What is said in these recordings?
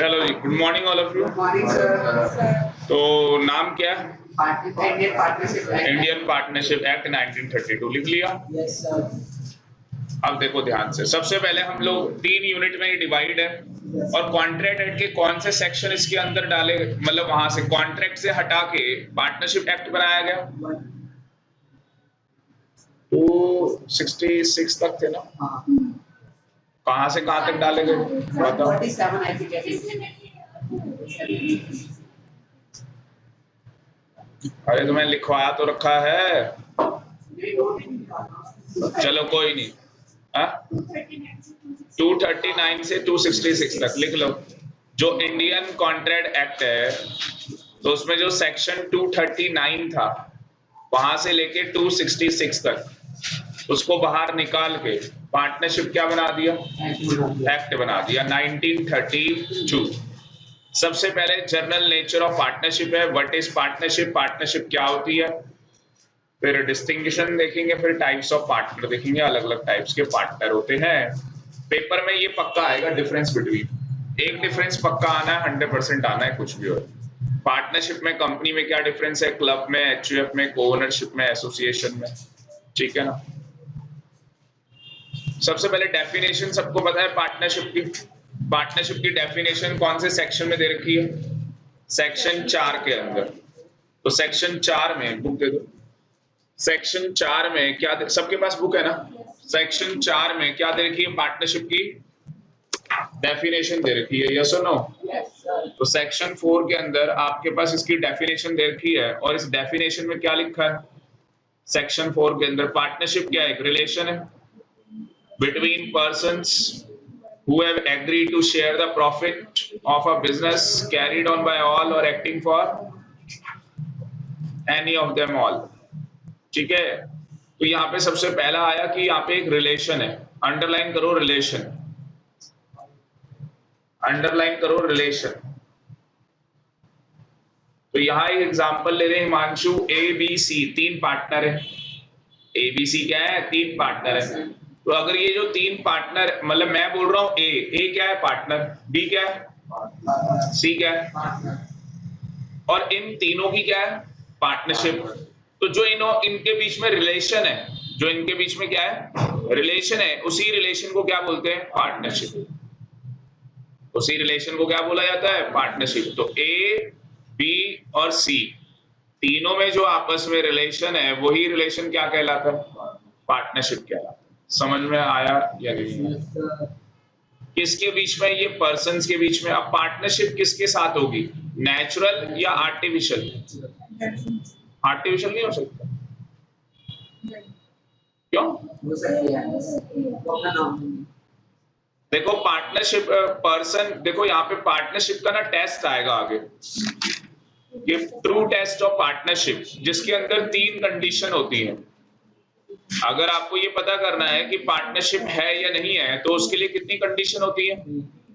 चलो जी, good morning all of you. Morning sir. तो नाम क्या है? इंडियन पार्टनरशिप एक्ट 1932 लिख लिया। Yes sir. अब देखो ध्यान से, सबसे पहले हम लोग 3 यूनिट में डिवाइड है और कॉन्ट्रैक्ट एक्ट के कौन से सेक्शन इसके अंदर डाले, मतलब वहां से कॉन्ट्रैक्ट से हटा के पार्टनरशिप एक्ट बनाया गया। 266 तक थे ना? कहां से कहां तक डाले गए बताओ? 47 अरे तुम्हें लिखवाया तो रखा है। चलो कोई नहीं, 239 से 266 तक लिख लो। जो इंडियन कॉन्ट्रैक्ट एक्ट है तो उसमें जो सेक्शन 239 था वहां से लेके 266 तक उसको बाहर निकाल के पार्टनरशिप क्या बना दिया? एक्ट बना दिया 1932। सबसे पहले जनरल नेचर ऑफ पार्टनरशिप है, व्हाट इज पार्टनरशिप, पार्टनरशिप क्या होती है, फिर डिस्टिंग्विशन देखेंगे, फिर टाइप्स ऑफ पार्टनर देखेंगे, अलग अलग टाइप्स के पार्टनर होते हैं। पेपर में ये पक्का आएगा डिफरेंस बिटवीन, एक डिफरेंस पक्का आना है, 100% आना है कुछ भी हो। पार्टनरशिप में कंपनी में क्या डिफरेंस है, क्लब में, एचयूएफ में, को-ओनरशिप में, एसोसिएशन में, ठीक है ना। सबसे पहले डेफिनेशन सबको पता है पार्टनरशिप की। पार्टनरशिप की डेफिनेशन कौन से सेक्शन में दे रखी है? सेक्शन 4 के अंदर। तो सेक्शन 4 में बुक दे दो। सेक्शन 4 में क्या सबके पास बुक है ना? सेक्शन 4 में क्या दे रखी है? पार्टनरशिप की डेफिनेशन दे रखी है, यस और नो? तो सेक्शन 4 के अंदर आपके पास इसकी डेफिनेशन दे रखी है और इस डेफिनेशन में क्या लिखा है? सेक्शन 4 के अंदर पार्टनरशिप क्या है? एक रिलेशन है between persons who have agreed to share the profit of a business carried on by all or acting for any of them all, ठीक है। तो यहाँ पे सबसे पहला आया कि यहाँ पे एक रिलेशन है, अंडरलाइन करो रिलेशन, अंडरलाइन करो रिलेशन। तो यहाँ एक एग्जांपल ले रहे हैं, Himanshu A B C 3 partner है। ए बी सी क्या है? 3 पार्टनर है। तो अगर ये जो 3 पार्टनर, मतलब मैं बोल रहा हूं ए क्या है? पार्टनर। बी क्या है? सी क्या है? और इन तीनों की क्या है? पार्टनरशिप। तो जो इनके बीच में रिलेशन है, जो इनके बीच में क्या है? रिलेशन है, उसी रिलेशन को क्या बोलते हैं? पार्टनरशिप। उसी रिलेशन को क्या बोला जाता है? पार्टनरशिप। तो ए बी और सी तीनों में जो आपस में रिलेशन है वही रिलेशन क्या कहलाता है? पार्टनरशिप कहलाता है। समझ में आया या नहीं? किसके बीच में? ये पर्सन्स के बीच में। अब पार्टनरशिप किसके साथ होगी? नेचुरल या आर्टिफिशियल? आर्टिफिशियल नहीं हो सकता। क्यों? देखो पार्टनरशिप पर्सन, देखो यहाँ पे पार्टनरशिप का ना टेस्ट आएगा आगे, ये ट्रू टेस्ट ऑफ पार्टनरशिप, जिसके अंदर 3 कंडीशन होती है। अगर आपको ये पता करना है कि पार्टनरशिप है या नहीं है तो उसके लिए कितनी कंडीशन होती है?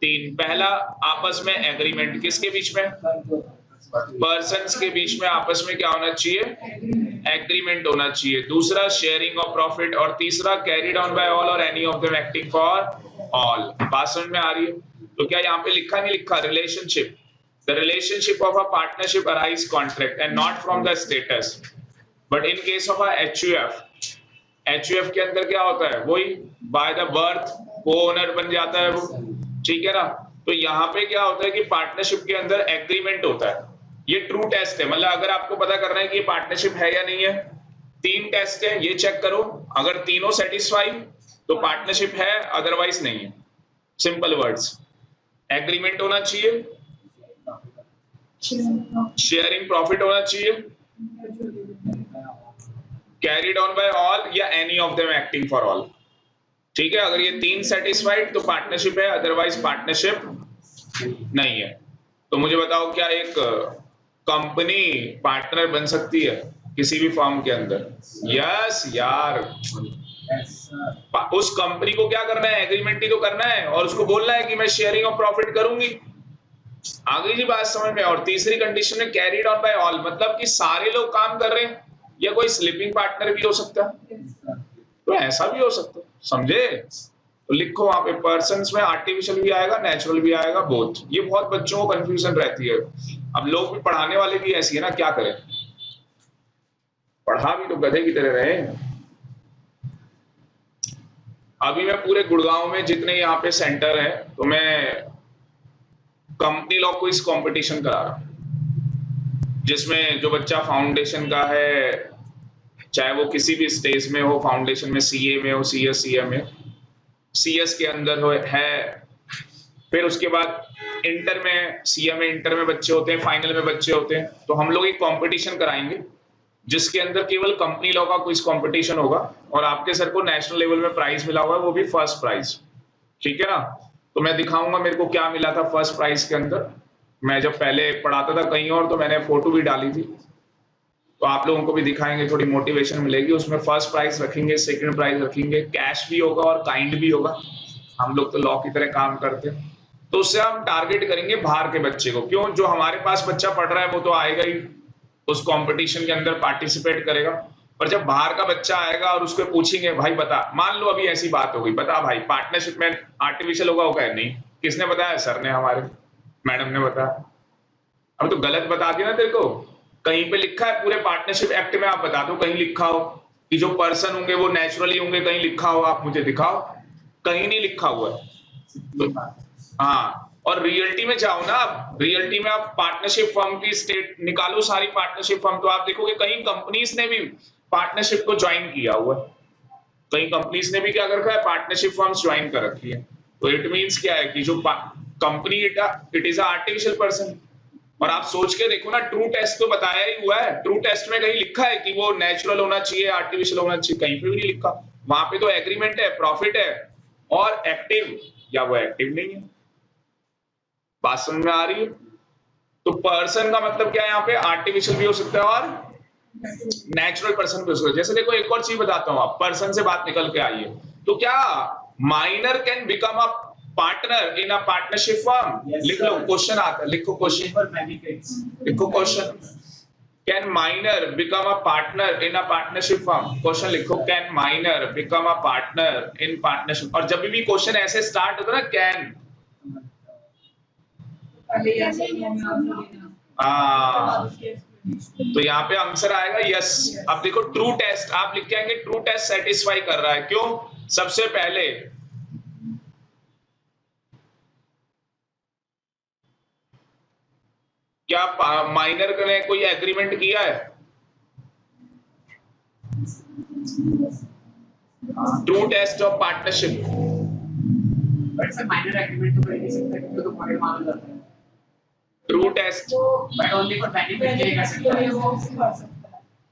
3। पहला, आपस में एग्रीमेंट, किसके बीच में? पर्सन्स के बीच में आपस में क्या होना चाहिए? एग्रीमेंट होना चाहिए। दूसरा, शेयरिंग ऑफ प्रॉफिट। और तीसरा, carried on by all or any of them acting for all. बात समझ में आ रही है? तो क्या यहाँ पे लिखा नहीं लिखा? Relationship, the relationship of a partnership arise contract and not from the status, but in case of a HUF, HUF के अंदर क्या होता है? वही बाय द बर्थ को ओनर बन जाता है वो, ठीक है ना। तो यहाँ पे क्या होता है कि पार्टनरशिप के अंदर एग्रीमेंट होता है। ये ट्रू टेस्ट है, मतलब अगर आपको पता करना है कि ये पार्टनरशिप है या नहीं है, 3 टेस्ट है, ये चेक करो। अगर तीनों सेटिस्फाई तो पार्टनरशिप है, अदरवाइज नहीं है। सिंपल वर्ड्स, एग्रीमेंट होना चाहिए, शेयरिंग प्रॉफिट होना चाहिए, कैरीड ऑन बाय ऑल या any of them acting for all, ठीक है। अगर ये 3 सेटिस्फाइड तो पार्टनरशिप है, अदरवाइज पार्टनरशिप नहीं है। तो मुझे बताओ, क्या एक कंपनी पार्टनर बन सकती है किसी भी फर्म के अंदर? यस यार। उस कंपनी को क्या करना है? एग्रीमेंट ही तो करना है और उसको बोलना है कि मैं शेयरिंग ऑफ प्रॉफिट करूंगी। आ गई जी बात समझ में? और तीसरी कंडीशन है कैरीड ऑन बाय ऑल, मतलब कि सारे लोग काम कर रहे हैं, या कोई स्लीपिंग पार्टनर भी हो सकता है, तो ऐसा भी हो सकता है, समझे? तो लिखो वहां पे पर्सन्स में आर्टिफिशियल भी आएगा, नेचुरल भी आएगा, बोथ। ये बहुत बच्चों को कंफ्यूजन रहती है। अब लोग भी पढ़ाने वाले भी ऐसी है ना, क्या करें, पढ़ा भी तो गधे की तरह रहे। अभी मैं पूरे गुड़गांव में जितने यहाँ पे सेंटर है, तो मैं कंपनी लॉ क्विज कंपटीशन करा रहा हूं, जिसमें जो बच्चा फाउंडेशन का है, चाहे वो किसी भी स्टेज में हो, फाउंडेशन में, सीए में हो, सीएस सीए में, सीएस के अंदर हो है, फिर उसके बाद इंटर में, सीए में, इंटर में बच्चे होते हैं, फाइनल में बच्चे होते हैं। तो हम लोग एक कंपटीशन कराएंगे जिसके अंदर केवल कंपनी लॉ का क्विज कंपटीशन होगा, और आपके सर को नेशनल लेवल में प्राइज मिला हुआ है, वो भी फर्स्ट प्राइज। ठीक है ना? तो मैं दिखाऊंगा मेरे को क्या मिला था फर्स्ट प्राइज के अंदर। मैं जब पहले पढ़ाता था कहीं और, तो मैंने फोटो भी डाली थी, तो आप लोगों को भी दिखाएंगे, थोड़ी मोटिवेशन मिलेगी। उसमें फर्स्ट प्राइज रखेंगे, सेकंड प्राइज रखेंगे, कैश भी होगा और काइंड भी होगा। हम लोग तो लॉ की तरह काम करते हैं, तो उससे हम टारगेट करेंगे बाहर के बच्चे को। क्यों? जो हमारे पास बच्चा पढ़ रहा है वो तो आएगा ही, उस कंपटीशन के अंदर पार्टिसिपेट करेगा, पर जब बाहर का बच्चा आएगा और उसको पूछेंगे भाई बता, मान लो अभी ऐसी बात हो गई, बता भाई पार्टनरशिप में आर्टिफिशियल होगा, होगा नहीं? किसने बताया? सर ने, हमारे मैडम ने बताया। अब तो गलत बता दिया ना तेरे को। कहीं पे लिखा है पूरे पार्टनरशिप एक्ट में, आप बता दो कहीं लिखा हो कि जो पर्सन होंगे वो नेचुरली होंगे, कहीं लिखा हो आप मुझे दिखाओ। कहीं नहीं लिखा हुआ है। तो हाँ, और रियल्टी में जाओ ना, आप रियल्टी में आप पार्टनरशिप फर्म की स्टेट निकालो, सारी पार्टनरशिप फर्म, तो आप देखोगे कहीं कंपनीज ने भी पार्टनरशिप को ज्वाइन किया हुआ है। कई कंपनीज ने भी क्या कर रखा है, पार्टनरशिप फर्म्स ज्वाइन कर रखी है। तो इट मींस क्या है कि जो company it is artificial person. और आप सोच के देखो ना, ट्रू टेस्ट तो बताया ही हुआ है, ट्रू टेस्ट में कहीं लिखा है कि वो नेचुरल होना चाहिए, आर्टिफिशियल होना चाहिए? कहीं पे भी नहीं लिखा। वहां पे तो एग्रीमेंट है, प्रॉफिट है और एक्टिव, या वो एक्टिव नहीं है। बात समझ में आ रही है? तो पर्सन का मतलब क्या है यहाँ पे? आर्टिफिशियल भी हो सकता है और नेचुरल पर्सन भी हो सकता है। जैसे देखो एक और चीज बताता हूँ, आप पर्सन से बात निकल के आई है, तो क्या minor can become a partner in a partnership firm? लिख लो, क्वेश्चन आता है, लिखो क्वेश्चन, लिखो question. Can minor become a partner in a partnership firm? Question लिखो, can minor become a partner in partnership. और जब भी क्वेश्चन ऐसे स्टार्ट होता है ना, कैन, तो यहाँ पे आंसर आएगा यस। अब देखो ट्रू टेस्ट आप लिख के आएंगे, ट्रू टेस्ट सेटिस्फाई कर रहा है। क्यों? सबसे पहले क्या माइनर ने कोई एग्रीमेंट किया है? True test of partnership. Minor agreement तो कर नहीं सकता क्योंकि तो पॉइंट माना जाता है। True test but only for benefit के कर सकता है।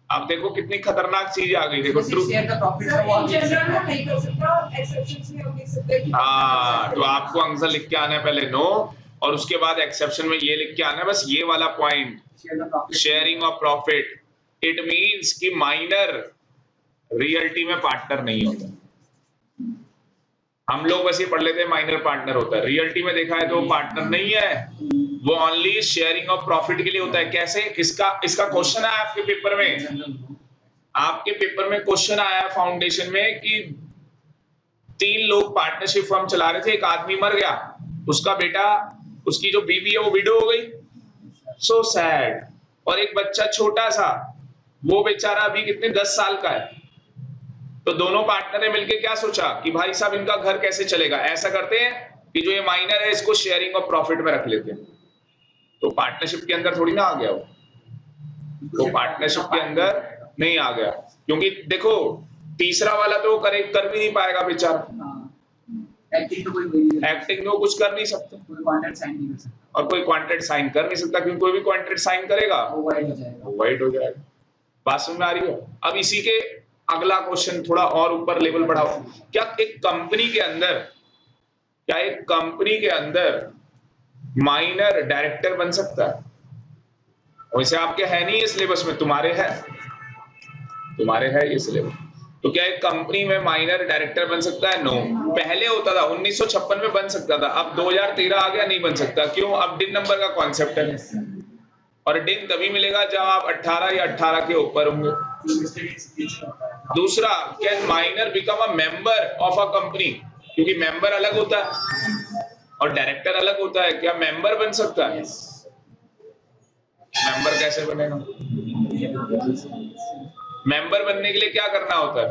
अब देखो कितनी खतरनाक चीज आ गई। देखो ट्रू, शेयर द प्रॉफिट का वो जनरल में नहीं कर सकता, एक्सेप्शंस में हम लिख सकते हैं। हाँ, तो आपको आंसर लिख के आना है पहले नो, और उसके बाद एक्सेप्शन में ये लिख के आना है, बस ये वाला point, sharing of profit. It means कि माइनर रियल्टी में पार्टनर नहीं होता। हम लोग बस ये पढ़ लेते हैं माइनर पार्टनर होता है, रियल्टी में देखा है तो पार्टनर नहीं है, वो ओनली शेयरिंग ऑफ प्रॉफिट के लिए होता है। कैसे? इसका क्वेश्चन आया आपके पेपर में, आपके पेपर में क्वेश्चन आया फाउंडेशन में कि 3 लोग पार्टनरशिप फर्म चला रहे थे, एक आदमी मर गया, उसका बेटा, उसकी जो बीवी है वो विडो हो गई, सो सैड, और एक बच्चा छोटा सा, वो बेचारा अभी कितने 10 साल का है। तो दोनों पार्टनर ने मिलकर क्या सोचा कि भाई साहब इनका घर कैसे चलेगा, ऐसा करते हैं कि जो ये माइनर है इसको शेयरिंग ऑफ प्रॉफिट में रख लेते हैं। तो पार्टनरशिप के अंदर थोड़ी ना आ गया वो, तो पार्टनरशिप के अंदर नहीं आ गया, क्योंकि देखो तीसरा वाला तो कर भी नहीं पाएगा बेचारा, एक्टिंग में वो कुछ कर नहीं सकता, कोई कॉन्ट्रैक्ट साइन नहीं कर सकता, और कोई कॉन्ट्रैक्ट साइन कर नहीं सकता, क्योंकि कोई भी कॉन्ट्रैक्ट साइन करेगा वो वाइड हो जाएगा, वाइड हो जाएगा। बात समझ में आ रही है? अब इसी के अगला क्वेश्चन थोड़ा और ऊपर लेवल बढ़ाओ। क्या एक कंपनी के अंदर माइनर डायरेक्टर बन सकता है? वैसे आपके है नहीं ये सिलेबस में, तुम्हारे है ये सिलेबस। तो क्या एक कंपनी में माइनर डायरेक्टर बन सकता है? नो। पहले होता था 1956 में बन सकता था, अब 2013 आ गया, नहीं बन सकता। क्यों? अब डिन नंबर का कॉन्सेप्ट है, और डिन तभी मिलेगा जब आप 18 या 18 के ऊपर होंगे। दूसरा, can minor become a member of a company? क्योंकि मेंबर अलग होता है और डायरेक्टर अलग होता है। क्या मेंबर बन सकता है? मेंबर कैसे बनेगा? मेंबर बनने के लिए क्या करना होता है?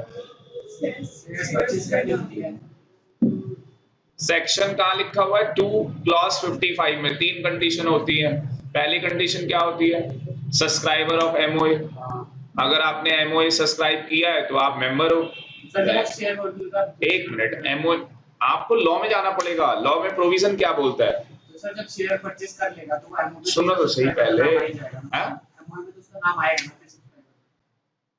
सेक्शन कहाँ लिखा हुआ है? 2 क्लॉज 55 में 3 कंडीशन होती है। पहली कंडीशन क्या होती है? Subscriber of MOA. अगर आपने एमओए सब्सक्राइब किया है तो आप मेंबर हो। एक मिनट, एमओए आपको लॉ में जाना पड़ेगा। लॉ में प्रोविजन क्या बोलता है? सर जब शेयर परचेज कर लेगा तो सुनो तो सही पहले।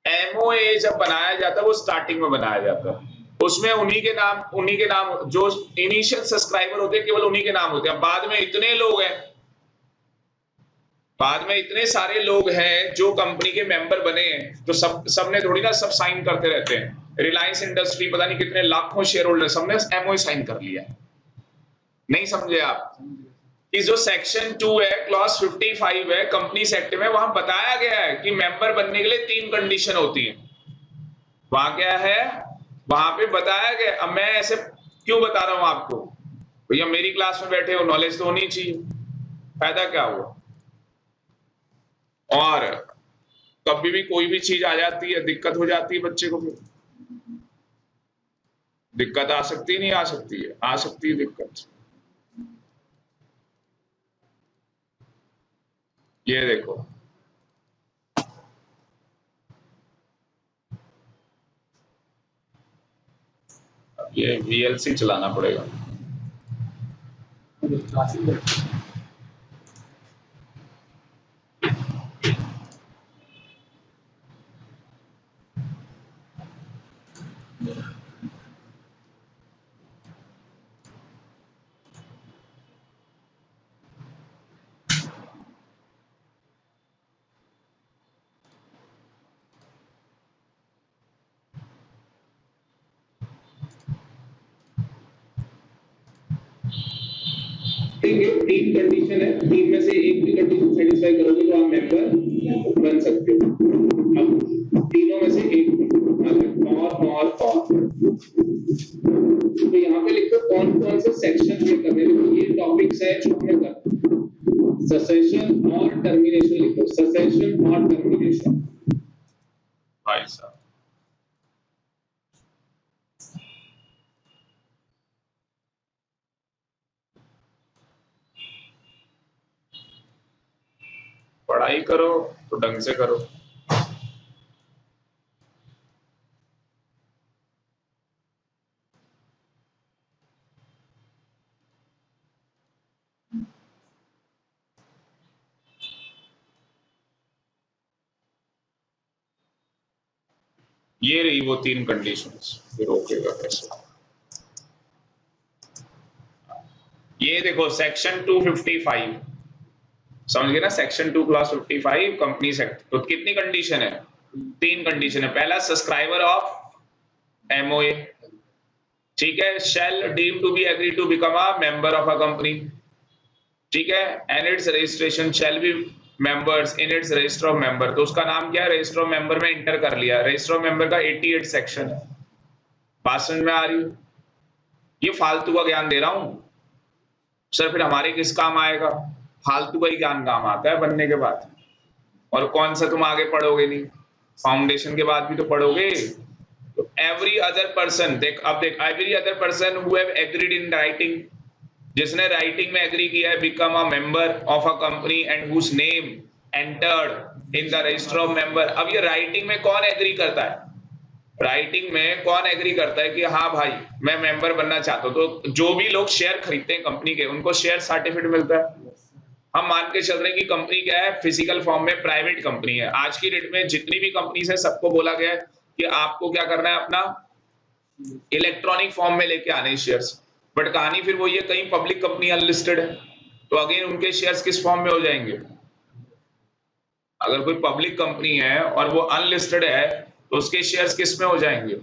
एमओए जब बनाया जाता है वो स्टार्टिंग में बनाया जाता है, उसमें उन्हीं के नाम जो इनिशियल सब्सक्राइबर होते हैं केवल उन्हीं के नाम होते हैं। बाद में इतने लोग हैं, बाद में इतने सारे लोग हैं जो कंपनी के मेंबर बने हैं, तो सबने थोड़ी ना सब साइन करते रहते हैं। रिलायंस इंडस्ट्री पता नहीं कितने लाखों शेयर होल्डर सबने एमओए साइन कर लिया। नहीं समझे आप कि जो सेक्शन 2 है क्लॉज 55 है कंपनीज एक्ट में, वहां बताया गया है कि मेंबर बनने के लिए 3 कंडीशन होती है। वहां क्या है? वहां पे बताया गया। अब मैं ऐसे क्यों बता रहा हूं आपको? भैया मेरी क्लास में बैठे हो, नॉलेज तो होनी चाहिए, फायदा क्या हुआ? और कभी भी कोई भी चीज आ जाती है, दिक्कत हो जाती है बच्चे को। दिक्कत आ सकती है, नहीं आ सकती है? आ सकती है दिक्कत। ये देखो, ये VLC चलाना पड़ेगा। ठीक है, 3 कंडीशन है, 3 में से एक भी कंडीशन सेटिस्फाई करोगे तो आप मेंबर बन सकते हो। अब तीनों में से एक और तो यहाँ पे लिखो कौन कौन से सेक्शन में करने। ये टॉपिक्स है जो हमें करना। ससेशन और टर्मिनेशन लिखो, ससेशन और टर्मिनेशन। भाई साहब पढ़ाई करो तो ढंग से करो। ये रही वो 3 कंडीशंस। फिर रोकेगा कैसे? ये देखो सेक्शन 255 समझ गए ना? Section 2 clause 55 companies act. तो कितनी कंडीशन है? 3 कंडीशन है। पहला सब्सक्राइबर ऑफ एमओए, ठीक है, shall deem to be agree to become a member of a company, ठीक है, and its registration shall be members in its register of member. तो उसका नाम क्या है? रजिस्टर ऑफ मेंबर में इंटर कर लिया। रजिस्टर ऑफ मेंबर का 88 सेक्शन है। बात समझ में आ रही है? ये फालतू का ज्ञान दे रहा हूं सर, फिर हमारे किस काम आएगा? फालतू का ही ज्ञान काम आता है बनने के बाद। और कौन सा तुम आगे पढ़ोगे नहीं, फाउंडेशन के बाद भी तो पढ़ोगे। तो एवरी अदर पर्सन, देख अब देख, every other person who have agreed in writing, जिसने राइटिंग में एग्री किया है, become a member of a company and whose name entered in the register of member. अब ये राइटिंग में कौन एग्री करता है? राइटिंग में कौन एग्री करता है कि हाँ भाई मैं मेंबर बनना चाहता हूं? तो जो भी लोग शेयर खरीदते हैं कंपनी के, उनको शेयर सर्टिफिकेट मिलता है। हम मान के चल रहे हैं कि कंपनी क्या है? फिजिकल फॉर्म में प्राइवेट कंपनी है। आज की डेट में जितनी भी कंपनीज है सबको बोला गया है कि आपको क्या करना है, अपना इलेक्ट्रॉनिक फॉर्म में लेके आने शेयर्स। बट कहानी फिर वो ये, कहीं पब्लिक कंपनी अनलिस्टेड है तो अगेन उनके शेयर्स किस फॉर्म में हो जाएंगे? अगर कोई पब्लिक कंपनी है और वो अनलिस्टेड है तो उसके शेयर्स किस में हो जाएंगे?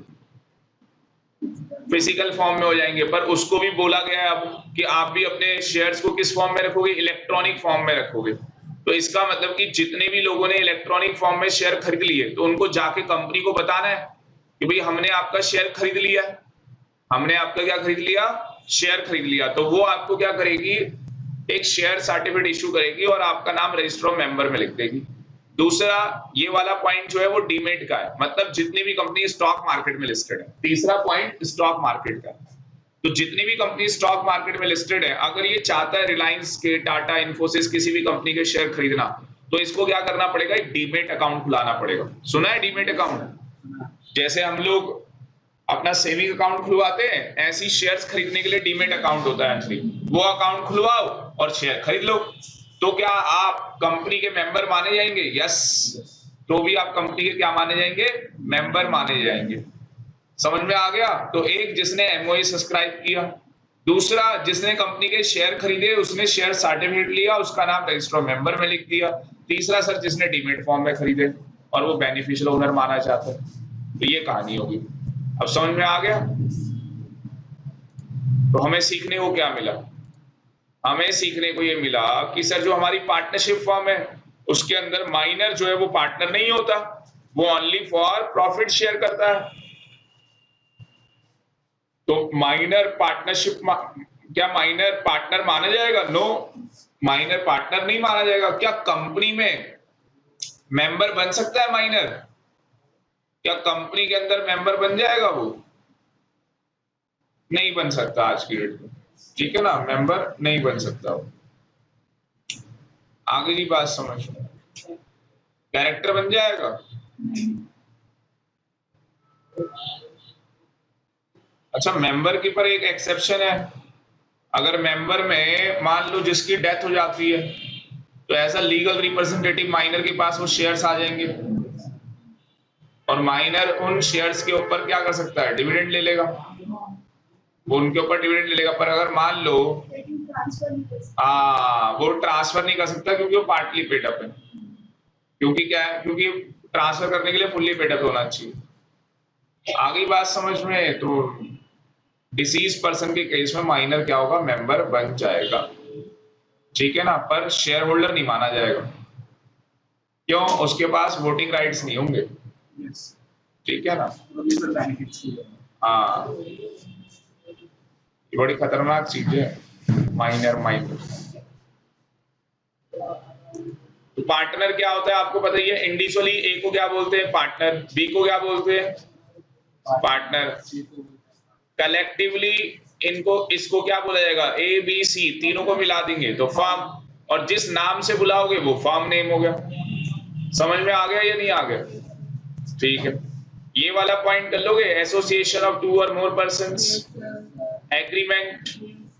फिजिकल फॉर्म में हो जाएंगे। पर उसको भी बोला गया है अब कि आप भी अपने शेयर्स को किस फॉर्म में रखोगे? इलेक्ट्रॉनिक फॉर्म में रखोगे। तो इसका मतलब कि जितने भी लोगों ने इलेक्ट्रॉनिक फॉर्म में शेयर खरीद लिए तो उनको जाके कंपनी को बताना है कि भाई हमने आपका शेयर खरीद लिया है। हमने आपका क्या खरीद लिया, शेयर खरीद लिया, तो वो आपको क्या करेगी, एक शेयर सर्टिफिकेट इशू करेगी और आपका नाम रजिस्टर ऑफ मेंबर में लिख देगी। दूसरा ये वाला पॉइंट जो है वो डीमेट का है, मतलब जितनी भी कंपनी स्टॉक मार्केट में लिस्टेड है। तीसरा पॉइंट स्टॉक मार्केट का, तो जितनी भी कंपनी स्टॉक मार्केट में लिस्टेड है, अगर ये चाहता है रिलायंस के, टाटा, इन्फोसिस, किसी भी कंपनी के शेयर खरीदना, तो इसको क्या करना पड़ेगा, एक डीमेट अकाउंट खुलाना पड़ेगा। सुना है डीमेट अकाउंट? जैसे हम लोग अपना सेविंग अकाउंट खुलवाते हैं, ऐसी शेयर्स खरीदने के लिए डीमेट अकाउंट होता है एक्चुअली। वो अकाउंट खुलवाओ और शेयर खरीद लो। तो क्या आप कंपनी के मेंबर माने जाएंगे? यस, तो भी आप कंपनी के क्या माने जाएंगे, मेंबर माने जाएंगे। समझ में आ गया? तो एक जिसने एमओए सब्सक्राइब किया, दूसरा जिसने कंपनी के शेयर खरीदे उसने शेयर सर्टिफिकेट लिया, उसका नाम रजिस्टर ऑफ मेंबर में लिख दिया, तीसरा सर जिसने डीमेट फॉर्म में खरीदे और वो बेनिफिशियल ओनर माना चाहता है। तो ये कहानी होगी। अब समझ में आ गया? तो हमें सीखने को क्या मिला? हमें सीखने को ये मिला कि सर जो हमारी पार्टनरशिप फॉर्म है उसके अंदर माइनर जो है वो पार्टनर नहीं होता, वो ओनली फॉर प्रॉफिट शेयर करता है। तो माइनर पार्टनरशिप क्या माइनर पार्टनर माना जाएगा? नो, माइनर पार्टनर नहीं माना जाएगा। क्या कंपनी में मेंबर बन सकता है माइनर? क्या कंपनी के अंदर मेंबर बन जाएगा वो? नहीं बन सकता आज की डेट में, ठीक है ना, मेंबर नहीं बन सकता वो। आगे की बात समझ, कैरेक्टर बन जाएगा? अच्छा, मेंबर के पर एक एक्सेप्शन है। अगर मेंबर में मान लो जिसकी डेथ हो जाती है, तो ऐसा लीगल रिप्रेजेंटेटिव माइनर के पास वो शेयर्स आ जाएंगे और माइनर उन शेयर्स के ऊपर क्या कर सकता है, डिविडेंड ले लेगा, वो उनके ऊपर डिविडेंड ले लेगा। पर अगर मान लो वो ट्रांसफर नहीं कर सकता क्योंकि वो पार्टली पेड अप है। क्योंकि क्या है, क्योंकि ट्रांसफर करने के लिए फुल्ली पेड अप होना चाहिए। आगे बात समझ में? तो डिसीज पर्सन के केस में माइनर क्या होगा, मेंबर बन जाएगा, ठीक है ना, पर शेयर होल्डर नहीं माना जाएगा। क्यों? उसके पास वोटिंग राइट्स नहीं होंगे, ठीक है ना। हाँ, ये बड़ी खतरनाक चीज है माइनर। तो पार्टनर क्या होता है आपको पता ही है। इंडिविजुअली ए को क्या बोलते हैं, पार्टनर, बी को क्या बोलते हैं, पार्टनर। कलेक्टिवली इनको, इसको क्या बोला जाएगा, ए बी सी तीनों को मिला देंगे तो फर्म, और जिस नाम से बुलाओगे वो फर्म नेम हो गया। समझ में आ गया या नहीं आ गया? ठीक है, ये वाला पॉइंट कर लोगे। एसोसिएशन ऑफ 2 और मोर पर्संस, एग्रीमेंट,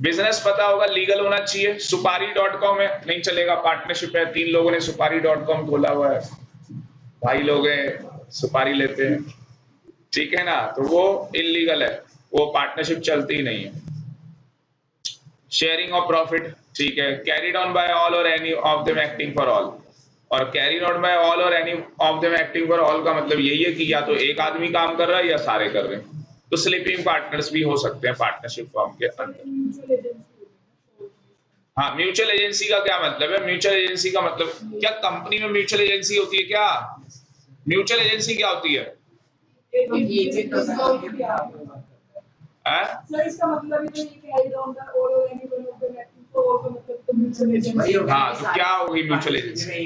बिजनेस पता होगा, लीगल होना चाहिए। सुपारी.com है, नहीं चलेगा, पार्टनरशिप है, 3 लोगों ने सुपारी.com खोला हुआ है, भाई लोग हैं, सुपारी लेते हैं, ठीक है ना, तो वो इलीगल है, वो पार्टनरशिप चलती ही नहीं है। शेयरिंग ऑफ प्रॉफिट, ठीक है, carried on by all or any of them acting for all. और carried on by all or any of them acting for all का मतलब यही है कि या तो एक आदमी काम कर रहा है या सारे कर रहे हैं। तो स्लीपिंग पार्टनर्स भी हो सकते हैं पार्टनरशिप फॉर्म के अंदर। हाँ, म्यूचुअल एजेंसी का क्या मतलब है? म्यूचुअल एजेंसी का मतलब, क्या कंपनी में म्यूचुअल एजेंसी होती है क्या? म्यूचुअल एजेंसी क्या होती है? सर इसका मतलब है कि carried on the all or any one of the acting for all का मतलब तो म्यूचुअल एजेंसी। हाँ, तो क्या होगी म्यूचुअल एजेंसी?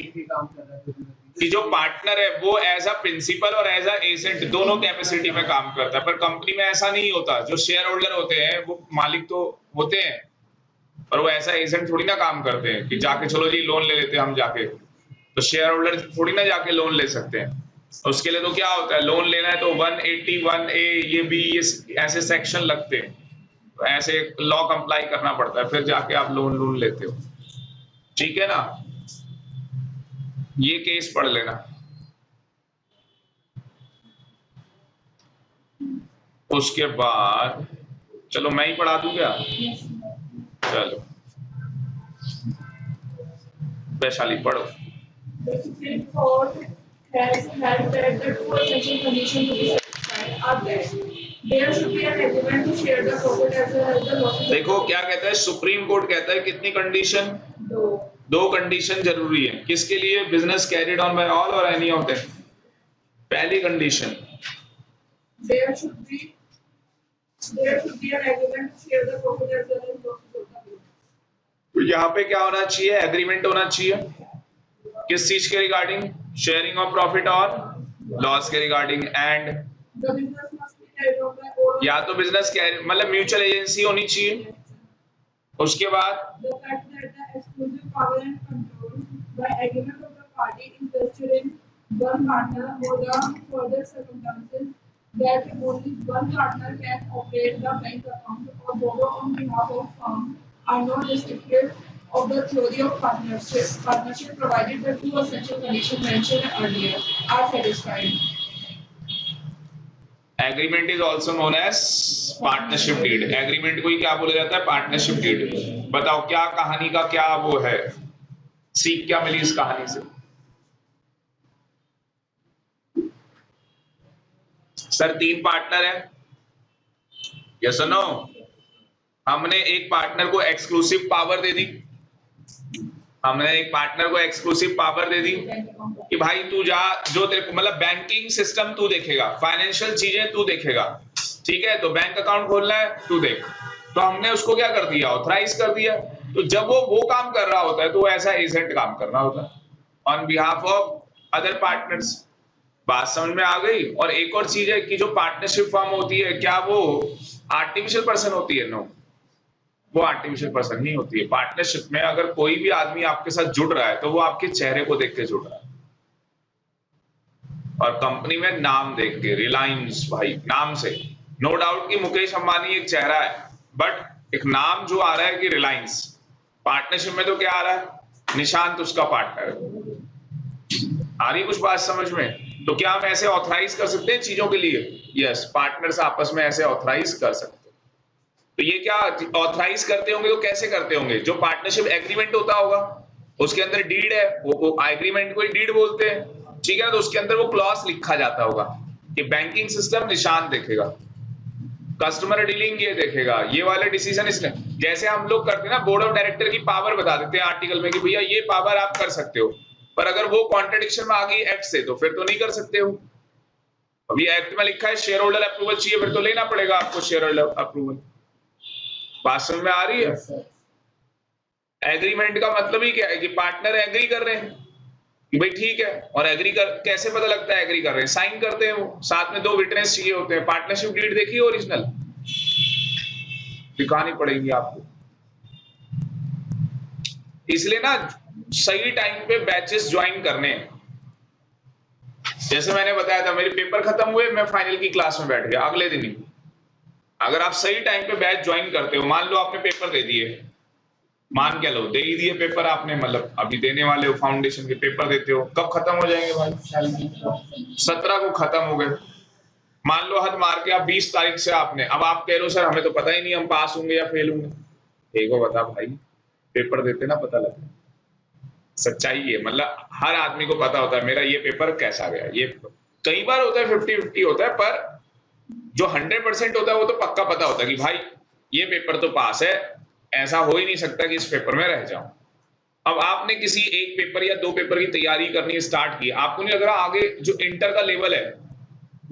कि जो पार्टनर है वो एज अ प्रिंसिपल और एज अ एजेंट दोनों कैपेसिटी में काम करता है। पर कंपनी में ऐसा नहीं होता। जो शेयर होल्डर होते हैं वो मालिक तो होते हैं, पर वो ऐसा एजेंट थोड़ी ना काम करते हैं कि जाके चलो जी लोन ले लेते हैं हम जाके। तो शेयर होल्डर थोड़ी ना जाके लोन ले सकते हैं। उसके लिए तो क्या होता है, लोन लेना है तो 181A ये भी ऐसे सेक्शन लगते हैं, तो ऐसे लॉ कंप्लाई करना पड़ता है, फिर जाके आप लोन लेते हो, ठीक है ना। ये केस पढ़ लेना। उसके बाद चलो मैं ही पढ़ा दूं क्या? चलो वैशाली पढ़ो। देखो क्या कहता है सुप्रीम कोर्ट, कहता है कितनी कंडीशन, 2 कंडीशन जरूरी है। किसके लिए? Business carried on by all or any of them. पहली condition, there should be an agreement to share the profit as well as losses of the group. तो यहाँ पे क्या होना चाहिए? एग्रीमेंट होना चाहिए किस चीज के रिगार्डिंग? शेयरिंग ऑफ प्रॉफिट और लॉस के regarding. And The business must be carried out by all. या तो बिजनेस मतलब म्यूचुअल एजेंसी होनी चाहिए। उसके बाद The fact that the exclusive power and control by agreement of the party interested in one partner or the further circumstances that only one partner can operate the bank account or borrow on behalf of firm are not restricted of the theory of partnership. Partnership provided the two essential conditions mentioned earlier are satisfied. Agreement is also known as partnership deed. Agreement को ही क्या बोला जाता है? Partnership deed. बताओ क्या कहानी का क्या वो है, सीख क्या मिली इस कहानी से? सर 3 पार्टनर है, यस और नो? हमने एक पार्टनर को एक्सक्लूसिव पावर दे दी, हमने एक पार्टनर को एक्सक्लूसिव पावर दे दी कि भाई तू जा, जो तेरे को मतलब बैंकिंग सिस्टम तू देखेगा, फाइनेंशियल चीजें तू देखेगा, ठीक है? तो बैंक अकाउंट खोलना है तू देख। तो हमने उसको क्या कर दिया? ऑथराइज कर दिया। तो जब वो काम कर रहा होता है तो वो ऐसा एजेंट काम कर रहा होता है on behalf of other partners. बात समझ में आ गई? और एक और चीज है कि जो पार्टनरशिप फॉर्म होती है, क्या वो आर्टिफिशियल पर्सन होती है? नो, वो आर्टिफिशियल पर्सन नहीं होती है। पार्टनरशिप में अगर कोई भी आदमी आपके साथ जुड़ रहा है तो वो आपके चेहरे को देख के जुड़ रहा है और कंपनी में नाम देख के। रिलायंस भाई नाम से, नो डाउट कि मुकेश अंबानी एक चेहरा है, बट एक नाम जो आ रहा है कि रिलायंस। पार्टनरशिप में तो क्या आ रहा है? निशांत उसका पार्टनर है। आ रही कुछ बात समझ में? तो क्या हम ऐसे ऑथराइज कर सकते हैं चीजों के लिए? यस, पार्टनर्स आपस में ऐसे ऑथराइज कर सकते हैं। तो ये क्या ऑथराइज करते होंगे? तो कैसे करते होंगे? जो पार्टनरशिप एग्रीमेंट होता होगा उसके अंदर डीड है, वो एग्रीमेंट को ही डीड बोलते हैं, ठीक है? तो उसके अंदर वो क्लॉज लिखा जाता होगा कि बैंकिंग सिस्टम निशान देखेगा, कस्टमर डीलिंग ये देखेगा, ये वाले डिसीजन इसने। जैसे हम लोग करते हैं ना, बोर्ड ऑफ डायरेक्टर की पावर बता देते हैं आर्टिकल में कि भैया ये पावर आप कर सकते हो, पर अगर वो कॉन्ट्रडिक्शन में आ गई एक्ट से तो फिर तो नहीं कर सकते हो। अभी एक्ट में लिखा है शेयर होल्डर अप्रूवल चाहिए, फिर तो लेना पड़ेगा आपको शेयर होल्डर अप्रूवल। बात समझ में आ रही है? एग्रीमेंट का मतलब ही क्या है कि पार्टनर एग्री कर रहे हैं कि भाई ठीक है। और एग्री कर कैसे पता लगता है एग्री कर रहे हैं? साइन करते हैं वो, साथ में 2 विटनेस चाहिए होते हैं। पार्टनरशिप डीड देखिए ओरिजिनल, दिखानी पड़ेगी आपको। इसलिए ना सही टाइम पे बैचेस ज्वाइन करने हैं। जैसे मैंने बताया था, मेरे पेपर खत्म हुए, मैं फाइनल की क्लास में बैठ गया अगले दिन ही। अगर आप सही टाइम पे बैच ज्वाइन करते हो, मान लो आपने पेपर दे दिए, मान के लो दे ही दिए पेपर आपने, मतलब अभी देने वाले हो, फाउंडेशन के पेपर देते हो, कब खत्म हो जाएंगे भाई? 17 को खत्म हो गए। मान लो हद मार के आप 20 तारीख से आपने, अब आप कह रहे हो सर हमें तो पता ही नहीं हम पास होंगे या फेल होंगे। एक को बता भाई, पेपर देते ना पता लगता। सच्चाई है, मतलब हर आदमी को पता होता है मेरा ये पेपर कैसा गया। ये कई बार होता है 50-50 होता है, पर जो 100% होता है वो तो पक्का पता होता है कि भाई ये पेपर तो पास है, ऐसा हो ही नहीं सकता कि इस पेपर में रह जाऊं। अब आपने किसी एक पेपर या 2 पेपर की तैयारी करनी स्टार्ट की, आपको नहीं लग रहा आगे जो इंटर का लेवल है,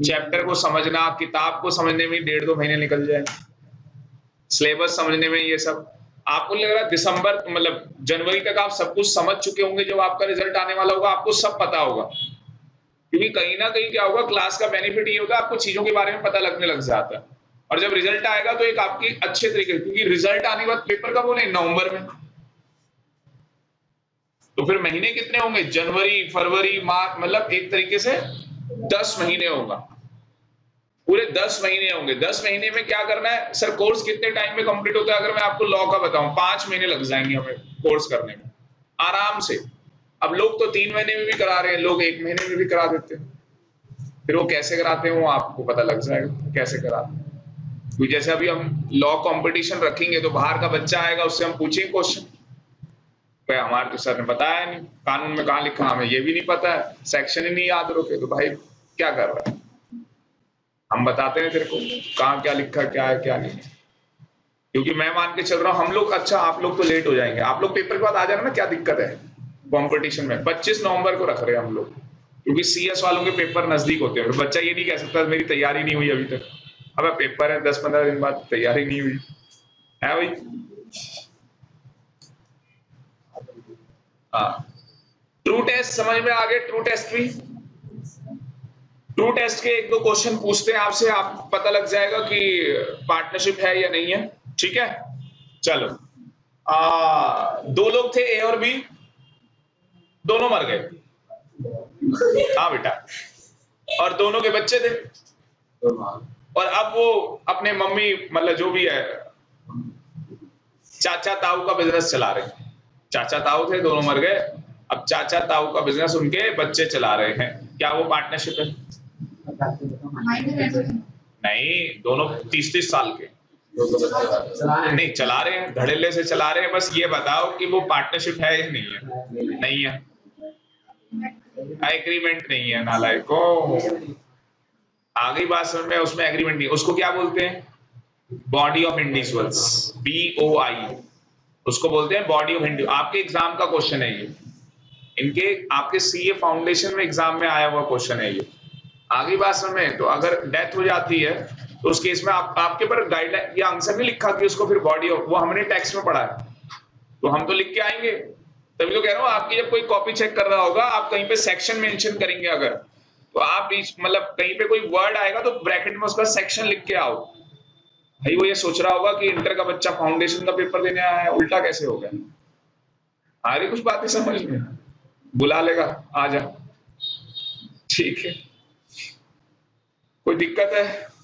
चैप्टर को समझना, किताब को समझने में 1.5-2 महीने निकल जाए, सिलेबस समझने में, ये सब आपको लग रहा है दिसंबर मतलब जनवरी तक आप सब कुछ समझ चुके होंगे। जब आपका रिजल्ट आने वाला होगा आपको सब पता होगा, क्योंकि कहीं ना कहीं क्या होगा, क्लास का बेनिफिट ये होता है आपको चीजों के बारे में पता लगने लग जाता है। और जब रिजल्ट आएगा तो एक आपकी अच्छे तरीके, क्योंकि रिजल्ट आने के बाद पेपर कब होने? नवंबर में। तो फिर महीने कितने होंगे? जनवरी, फरवरी, मार्च, मतलब एक तरीके से 10 महीने होगा, पूरे 10 महीने होंगे। 10 महीने में क्या करना है? सर कोर्स कितने टाइम में कंप्लीट होता है? अगर मैं आपको लॉ का बताऊं, 5 महीने लग जाएंगे हमें कोर्स करने में आराम से। अब लोग तो 3 महीने में भी करा रहे हैं, लोग 1 महीने में भी करा देते हैं। फिर वो कैसे कराते हैं वो आपको पता लग जाएगा कैसे कराते हैं। क्योंकि जैसे अभी हम लॉ कंपटीशन रखेंगे तो बाहर का बच्चा आएगा, उससे हम पूछेंगे क्वेश्चन, भाई हमारे तो सर ने बताया नहीं, कानून में कहाँ लिखा, हमें ये भी नहीं पता है, सेक्शन ही नहीं याद रखे, तो भाई क्या कर रहा है? हम बताते हैं तेरे को कहाँ क्या लिखा, क्या है क्या नहीं। क्योंकि मैं मान के चल रहा हूँ हम लोग, अच्छा आप लोग तो लेट हो जाएंगे, आप लोग पेपर के बाद आ जाना ना, क्या दिक्कत है? कंपटीशन में 25 नवंबर को रख रहे हैं हम लोग, क्योंकि CS वालों के पेपर नजदीक होते हैं। बच्चा ये नहीं कह सकता मेरी तैयारी नहीं हुई अभी तक, अब पेपर है 10-15 दिन बाद, तैयारी नहीं हुई है भाई। हाँ, ट्रू टेस्ट समझ में आ गए? ट्रू टेस्ट भी, ट्रू टेस्ट के 1-2 क्वेश्चन पूछते हैं आपसे, आप पता लग जाएगा कि पार्टनरशिप है या नहीं है। ठीक है, चलो। 2 लोग थे, ए और बी, दोनों मर गए। हाँ बेटा, और दोनों के बच्चे थे, और अब वो अपने मम्मी मतलब जो भी है चाचा ताऊ का बिजनेस चला रहे हैं। चाचा ताऊ थे, दोनों मर गए, अब चाचा ताऊ का बिजनेस उनके बच्चे चला रहे हैं। क्या वो पार्टनरशिप है? नहीं, दोनों 30-30 साल के नहीं चला रहे हैं, धड़ल्ले से चला रहे हैं। बस ये बताओ कि वो पार्टनरशिप है या नहीं है? नहीं है, एग्रीमेंट नहीं है। नालायको, आ गई बात समझ में? उसमें एग्रीमेंट नहीं, उसको क्या बोलते हैं? बॉडी ऑफ इंडिविजुअल्स, BOI, उसको बोलते हैं बॉडी ऑफ इंडिविजुअल। आपके एग्जाम का क्वेश्चन है ये, इनके आपके CA फाउंडेशन में एग्जाम में आया हुआ क्वेश्चन है ये। आगे बात समझ में? तो अगर डेथ हो जाती है तो उस केस में आपके ऊपर गाइडलाइन या आंसर नहीं लिखा कि उसको फिर बॉडी ऑफ, वो हमने टेक्स्ट में पढ़ा है, तो हम तो लिख के आएंगे। तभी तो कह रहा हूँ, आपकी जब कोई कॉपी चेक कर रहा होगा, आप कहीं पे सेक्शन मेंशन करेंगे अगर, तो आप मतलब कहीं पे कोई वर्ड आएगा तो ब्रैकेट में उसका सेक्शन लिख के आओ। भाई वो ये सोच रहा होगा कि इंटर का बच्चा फाउंडेशन का पेपर देने आया है, उल्टा कैसे हो गया? आ रही कुछ बातें समझ में? बुला लेगा, आ जा। ठीक है, कोई दिक्कत है?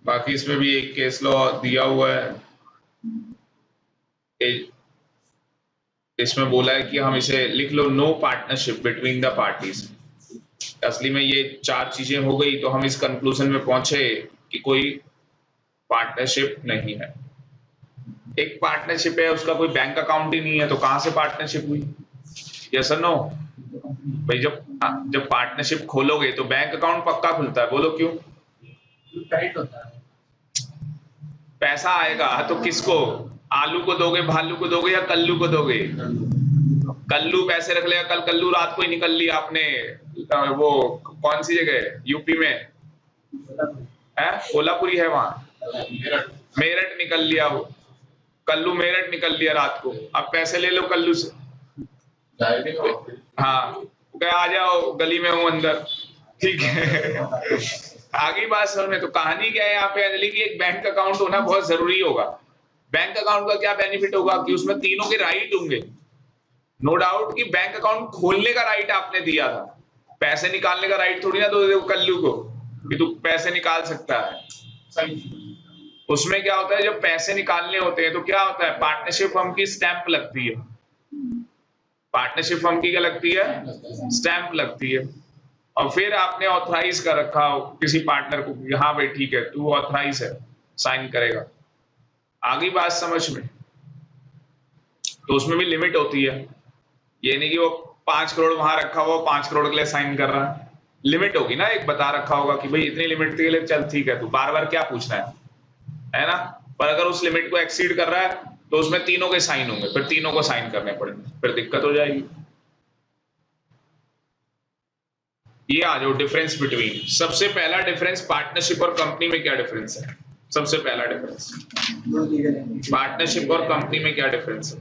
बाकी इसमें भी एक केस लॉ दिया हुआ है, इसमें बोला है कि हम इसे लिख लो, no partnership between the parties. असली में ये 4 चीजें हो गई तो हम इस कंक्लूजन में पहुंचे कि कोई पार्टनरशिप नहीं है। एक पार्टनरशिप है, उसका कोई बैंक अकाउंट ही नहीं है, तो कहां से पार्टनरशिप हुई? यस और नो? भाई जब पार्टनरशिप खोलोगे तो बैंक अकाउंट पक्का खुलता है, बोलो क्यों? टाइट होता है, पैसा आएगा तो किसको? आलू को दोगे, भालू को दोगे, या कल्लू को दोगे? कल्लू पैसे रख लेगा, कल कल्लू रात को ही निकल लिया आपने, वो कौन सी जगह यूपी में है? कोल्हापुरी है वहां, मेरठ निकल लिया वो कल्लू, मेरठ निकल लिया रात को। अब पैसे ले लो कल्लू से, हाँ क्या, आ जाओ गली में हूं अंदर। ठीक है, आगे बात समझ में? तो कहानी क्या है यहाँ पे अंजलि की, एक बैंक अकाउंट होना बहुत जरूरी होगा। बैंक अकाउंट का क्या बेनिफिट होगा कि उसमें तीनों के राइट होंगे। नो डाउट कि बैंक अकाउंट खोलने का राइट आपने दिया था, पैसे निकालने का राइट थोड़ी ना दो कल्लू को कि तू पैसे निकाल सकता है। उसमें क्या होता है, जब पैसे निकालने होते हैं तो क्या होता है, पार्टनरशिप फर्म की स्टैंप लगती है। पार्टनरशिप फर्म की क्या लगती है? स्टैंप लगती है। और फिर आपने ऑथराइज कर रखा हो किसी पार्टनर को, हाँ भाई ठीक है तू ऑथराइज है, साइन करेगा। आगे बात समझ में? तो उसमें भी लिमिट होती है, ये नहीं कि वो 5 करोड़ वहां रखा हुआ 5 करोड़ के लिए साइन कर रहा है। लिमिट होगी ना, एक बता रखा होगा कि भाई इतनी लिमिट के लिए चल ठीक है, तू बार बार क्या पूछना है ना? पर अगर उस लिमिट को एक्सीड कर रहा है तो उसमें तीनों के साइन होंगे, फिर तीनों को साइन करने पड़ेंगे, फिर दिक्कत हो जाएगी। ये आ जाओ डिफरेंस बिटवीन। सबसे पहला डिफरेंस, पार्टनरशिप और कंपनी में क्या डिफरेंस है? सबसे पहला डिफरेंस, पार्टनरशिप और कंपनी में क्या डिफरेंस है?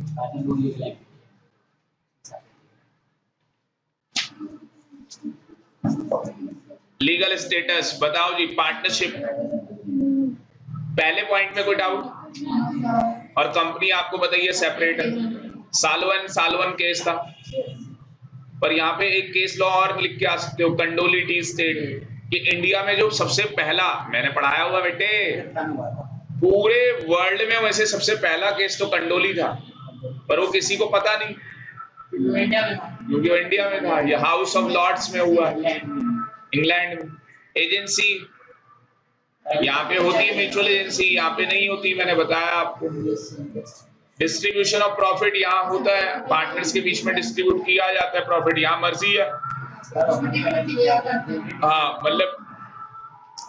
लीगल स्टेटस बताओ जी। पार्टनरशिप पहले पॉइंट में कोई डाउट? और कंपनी आपको बताइए सेपरेट है। सालवन केस था, पर यहाँ पे एक केस लॉ और लिख के आ सकते हो, कंडोली टी स्टेट, कि इंडिया में जो सबसे पहला, मैंने पढ़ाया हुआ बेटे, पूरे वर्ल्ड में वैसे सबसे पहला केस तो कंडोली था, पर वो किसी को पता नहीं। क्योंकि वो इंडिया में था, ये हाउस ऑफ लॉर्ड्स में हुआ, इंग्लैंड में। एजेंसी यहाँ पे होती है म्यूचुअल एजेंसी, यहाँ पे नहीं होती, मैंने बताया आपको। डिस्ट्रीब्यूशन ऑफ प्रॉफिट यहाँ होता है, पार्टनर्स के बीच में डिस्ट्रीब्यूट किया जाता है प्रॉफिट, यहाँ मर्जी है। हाँ मतलब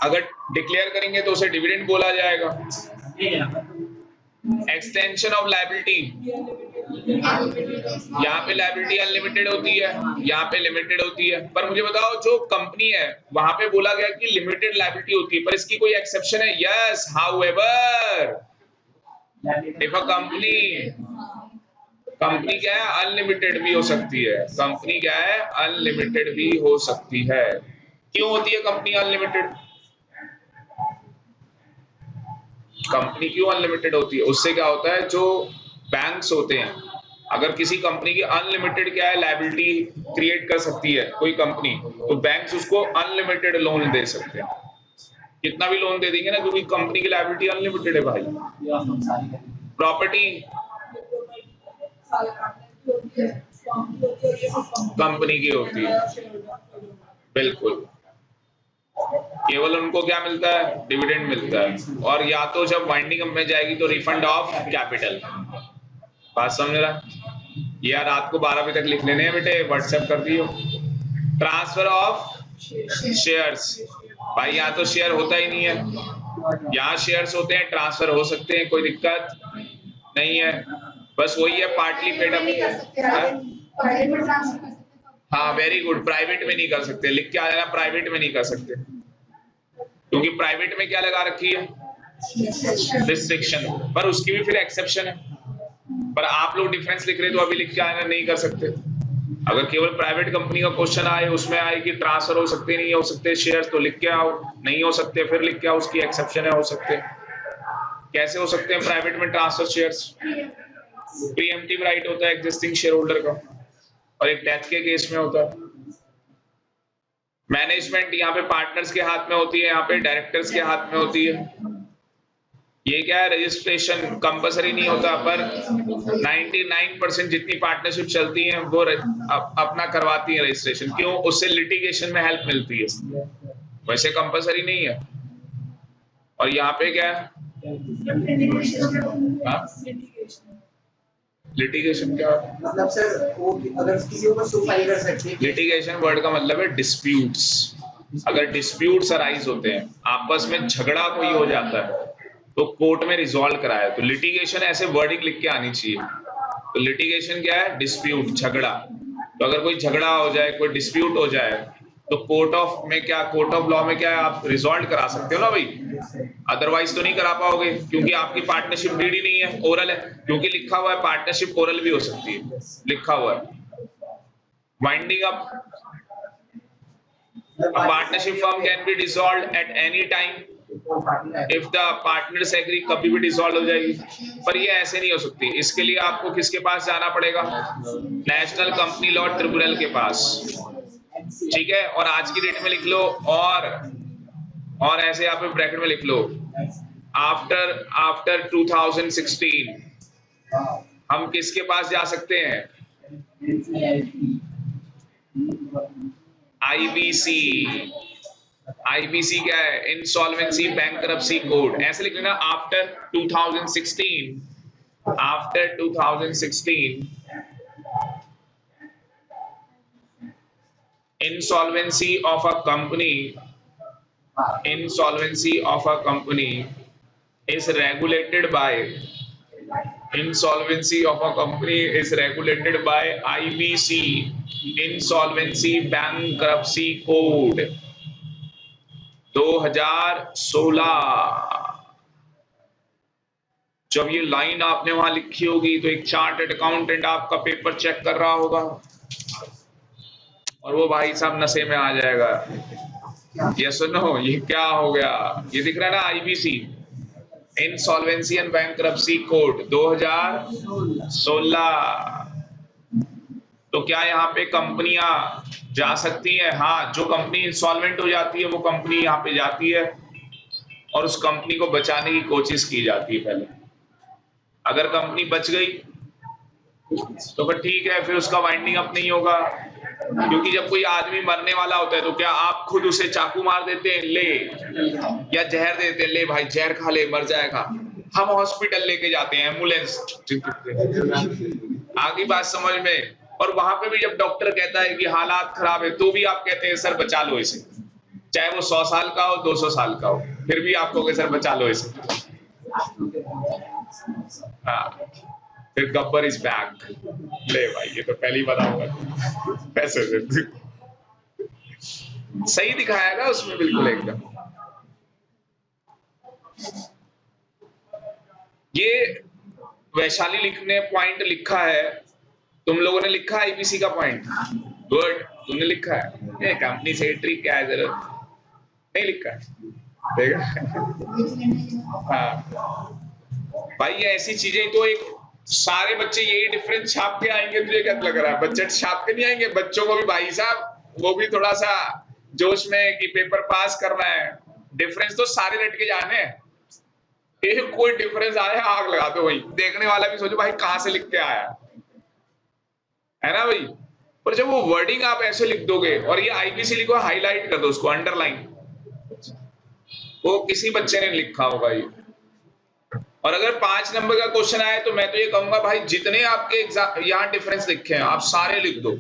अगर डिक्लेयर करेंगे तो उसे डिविडेंड बोला जाएगा। एक्सटेंशन ऑफ लायबिलिटी, यहाँ पे लायबिलिटी अनलिमिटेड होती है, यहाँ पे लिमिटेड होती है। पर मुझे बताओ जो कंपनी है वहां पे बोला गया कि लिमिटेड लायबिलिटी होती है, पर इसकी कोई एक्सेप्शन है? Yes, however if a company क्या है, अनलिमिटेड भी हो सकती है। कंपनी क्या है, अनलिमिटेड भी हो सकती है। क्यों होती है कंपनी अनलिमिटेड? कंपनी क्यों अनलिमिटेड होती है? उससे क्या होता है, जो बैंक्स होते हैं, अगर किसी कंपनी की अनलिमिटेड क्या है लायबिलिटी क्रिएट कर सकती है कोई कंपनी, तो बैंक्स उसको अनलिमिटेड लोन दे सकते हैं। कितना भी लोन दे देंगे ना, क्योंकि कंपनी की लायबिलिटी अनलिमिटेड है भाई। प्रॉपर्टी कंपनी की होती है, बिल्कुल। केवल उनको क्या मिलता है, डिविडेंड मिलता है, और या तो जब वाइंडिंग अप में जाएगी तो रिफंड ऑफ कैपिटल। बात समझ रहा? या रात को 12 बजे तक लिख लेने हैं बेटे, व्हाट्सएप कर दियो। ट्रांसफर ऑफ शेयर्स, भाई यहाँ तो शेयर होता ही नहीं है, यहाँ शेयर्स होते हैं, ट्रांसफर हो सकते हैं, कोई दिक्कत नहीं है। बस वही है, पार्टली पेड अप। हाँ वेरी गुड, प्राइवेट में नहीं कर सकते, लिख के आ जाना, प्राइवेट में नहीं कर सकते, क्योंकि प्राइवेट में क्या लगा रखी है, रिस्ट्रिक्शन। पर उसकी भी फिर एक्सेप्शन है, पर आप लोग डिफरेंस लिख रहे तो अभी लिख के आना नहीं कर सकते। अगर केवल प्राइवेट कंपनी का क्वेश्चन आए, उसमें आए कि ट्रांसफर हो सकते नहीं हो सकते शेयर्स, तो लिख के आओ, नहीं हो सकते फिर लिख के आओ उसकी एक्सेप्शन है, हो सकते। कैसे हो सकते हैं प्राइवेट में ट्रांसफर शेयर्स? प्रीएम्प्टिव राइट होता है एग्जिस्टिंग शेयर होल्डर का, और एक डेथ के केस में होता है। मैनेजमेंट यहाँ पे पार्टनर्स के हाथ में होती है, यहाँ पे डायरेक्टर्स के हाथ में होती है। ये क्या है, रजिस्ट्रेशन कंपलसरी नहीं होता, पर 99% जितनी पार्टनरशिप चलती हैं वो अपना करवाती हैं रजिस्ट्रेशन। क्यों? उससे लिटिगेशन में हेल्प मिलती है, वैसे कंपलसरी नहीं है। और यहाँ पे क्या है, लिटिगेशन क्या है? मतलब सर वो अगर किसी को सू फाइल कर सकते हैं। लिटिगेशन वर्ड का मतलब है डिस्प्यूट्स। अगर डिस्प्यूट्स अराइज होते हैं, आपस में झगड़ा कोई हो जाता है, तो कोर्ट में रिजॉल्व कराया, तो लिटिगेशन ऐसे वर्डिंग लिख के आनी चाहिए। तो लिटिगेशन क्या है, डिस्प्यूट, झगड़ा। तो अगर कोई झगड़ा हो जाए, कोई डिस्प्यूट हो जाए, तो कोर्ट ऑफ में क्या, कोर्ट ऑफ लॉ में क्या है, आप रिजॉल्व करा सकते हो ना भाई, अदरवाइज तो नहीं करा पाओगे, क्योंकि आपकी पार्टनरशिप डीड ही नहीं है, ओरल है। क्योंकि लिखा हुआ है पार्टनरशिप ओरल भी हो सकती है, लिखा हुआ है। Winding up, a partnership firm can be dissolved at any time if the partners agree, कभी भी डिसॉल्व हो जाएगी। पर ये ऐसे नहीं हो सकती, इसके लिए आपको किसके पास जाना पड़ेगा, नेशनल कंपनी लॉ ट्रिब्यूनल के पास, ठीक है। और आज की डेट में लिख लो, और ऐसे यहाँ पे ब्रैकेट में लिख लो, आफ्टर 2016 हम किसके पास जा सकते हैं, आईबीसी क्या है, इंसॉल्वेंसी बैंकरप्सी कोड, ऐसे लिख लेना। After 2016 insolvency of a company is regulated by IBC, Insolvency Bankruptcy Code 2016। जब ये लाइन आपने वहां लिखी होगी तो एक चार्टर्ड अकाउंटेंट आपका पेपर चेक कर रहा होगा, और वो भाई साहब नशे में आ जाएगा, ये सुनो ये क्या हो गया, ये दिख रहा है ना, IBC, insolvency and bankruptcy code 2016। तो क्या यहाँ पे कंपनियां जा सकती हैं? हाँ, जो कंपनी इंसॉल्वेंट हो जाती है वो कंपनी यहाँ पे जाती है, और उस कंपनी को बचाने की कोशिश की जाती है पहले। अगर कंपनी बच गई तो फिर ठीक है, फिर उसका वाइंडिंग अप नहीं होगा, क्योंकि जब कोई आदमी मरने वाला होता है तो क्या आप खुद उसे चाकू मार देते हैं ले, या जहर देते हैं ले भाई जहर खा ले मर जाएगा? हम हॉस्पिटल लेके जाते हैं, एम्बुलेंस, आगे बात समझ में? और वहां पे भी जब डॉक्टर कहता है कि हालात खराब है तो भी आप कहते हैं सर बचा लो इसे, चाहे वो 100 साल का हो 200 साल का हो, फिर भी आप कहोगे सर बचा लो इसे। हाँ, फिर गब्बर इज बैक, ले भाई ये तो पहले ही बताऊंगा पैसे से। सही दिखाया ना उसमें बिल्कुल एकदम। ये वैशाली लिखने पॉइंट लिखा है, तुम लोगों ने लिखा आईपीसी का पॉइंट, गुड, तुमने लिखा है। ये कंपनी सेक्रेटरी क्या है जरूरत, नहीं लिखा है, देखा? हाँ भाई, ये ऐसी चीजें तो एक सारे बच्चे यही डिफरेंस छाप के आएंगे, तुझे क्या लग रहा है? बच्चे छाप के नहीं आएंगे, बच्चों को भी भाई साहब वो भी थोड़ा सा जोश में कि पेपर पास करना है, डिफरेंस तो सारे रट के जाने हैं। एक कोई डिफरेंस आया आग लगा दो भाई, देखने वाला भी सोचो भाई कहां से लिख के आया है ना भाई। पर जब वो वर्डिंग आप ऐसे लिख दोगे, और ये आईपीसी लिखो, हाईलाइट कर दो उसको, अंडरलाइन, वो किसी बच्चे ने लिखा होगा ये। और अगर 5 नंबर का क्वेश्चन आए तो मैं तो ये कहूंगा भाई जितने आपके एग्जाम यहाँ डिफरेंस लिखे हैं आप सारे लिख दो,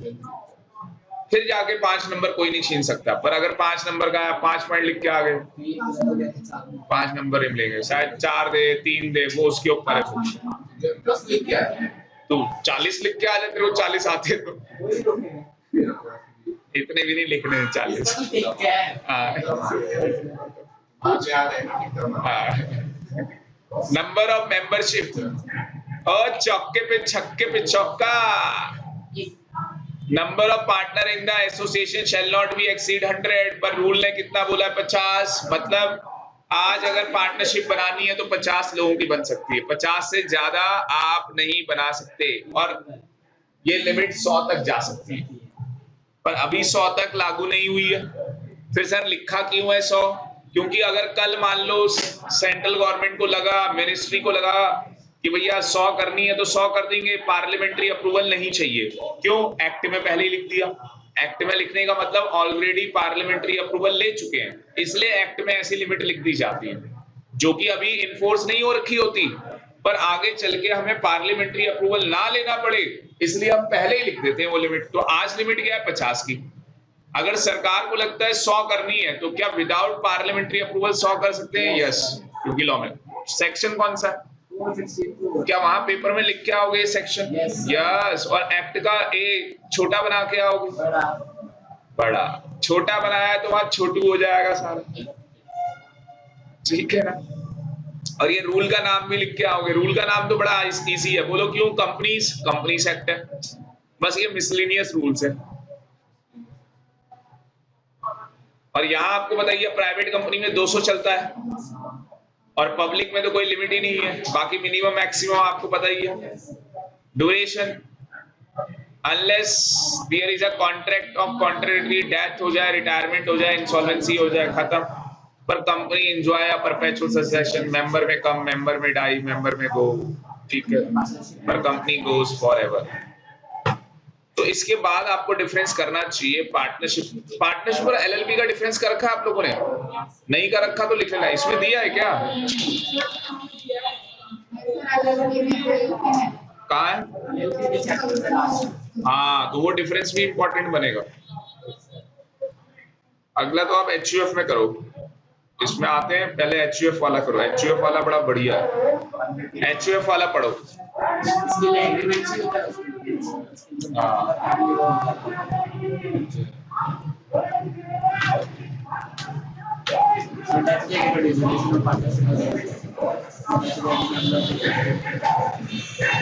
फिर जाके 5 नंबर कोई नहीं छीन सकता। पर अगर 5 नंबर का 5 पॉइंट लिख के आ गए, 5 नंबर ही मिलेंगे, शायद 4 दे 3 दे, वो उसके ऊपर है। तू 40 लिख के आ जाते, वो 40 आते तो इतने भी नहीं लिखने 40। नंबर ऑफ मेंबरशिप, चौके पे छक्के पे चौका। Number of partner in the association shall not be exceed 100, पर रूल ने कितना बोला है? 50। मतलब आज अगर पार्टनरशिप बनानी है तो 50 लोगों की बन सकती है, 50 से ज्यादा आप नहीं बना सकते, और ये लिमिट 100 तक जा सकती है, पर अभी 100 तक लागू नहीं हुई है। फिर सर लिखा क्यों है 100? क्योंकि अगर कल मान लो सेंट्रल गवर्नमेंट को लगा, मिनिस्ट्री को लगा कि भैया 100 करनी है तो 100 कर देंगे, पार्लियामेंट्री अप्रूवल नहीं चाहिए, क्यों? एक्ट में पहले ही लिख दिया। एक्ट में लिखने का मतलब ऑलरेडी पार्लियामेंट्री अप्रूवल ले चुके हैं, इसलिए एक्ट में ऐसी लिमिट लिख दी जाती है, जो कि अभी इन्फोर्स नहीं हो रखी होती, पर आगे चल के हमें पार्लियामेंट्री अप्रूवल ना लेना पड़े, इसलिए हम पहले ही लिख देते हैं वो लिमिट। तो आज लिमिट क्या है? 50 की। अगर सरकार को लगता है 100 करनी है तो क्या विदाउट पार्लियामेंट्री अप्रूवल 100 कर सकते हैं? यस, क्योंकि लॉ में सेक्शन कौन सा है? क्या वहां पेपर में लिख के आओगे सेक्शन? यस। और एक्ट का ए छोटा बना के आओगे, बड़ा। छोटा बनाया है तो वहां छोटू हो जाएगा सारा, ठीक है ना? और ये रूल का नाम भी लिख के आओगे, रूल का नाम तो बड़ा इजी है, बोलो क्यों? कंपनीज एक्ट है, बस ये मिसलेनियस रूल्स है। और यहाँ आपको बताइए प्राइवेट कंपनी में 200 चलता है, और पब्लिक में तो कोई लिमिट ही नहीं है, बाकी मिनिमम मैक्सिमम आपको पता ही है। Duration, unless there is a contract of contractory, death हो जाए, रिटायरमेंट हो जाए, इंसॉल्वेंसी हो जाए, खत्म। पर कंपनी एंजॉय अ परपेचुअल सक्सेशन, मेंबर में कम, मेंबर में डाई, मेंबर में गो, ठीक है, पर कंपनी गोज फॉरएवर। तो इसके बाद आपको डिफरेंस करना चाहिए पार्टनरशिप और एलएलपी का डिफरेंस कर रखा है आप लोगों ने? नहीं कर रखा तो लिख लेना, इसमें दिया है क्या? कहाँ है? हाँ, तो वो डिफरेंस भी इंपॉर्टेंट बनेगा। अगला तो आप HUF में करो, इसमें आते हैं, पहले HUF वाला करो, HUF वाला बड़ा बढ़िया है, HUF वाला पढ़ो।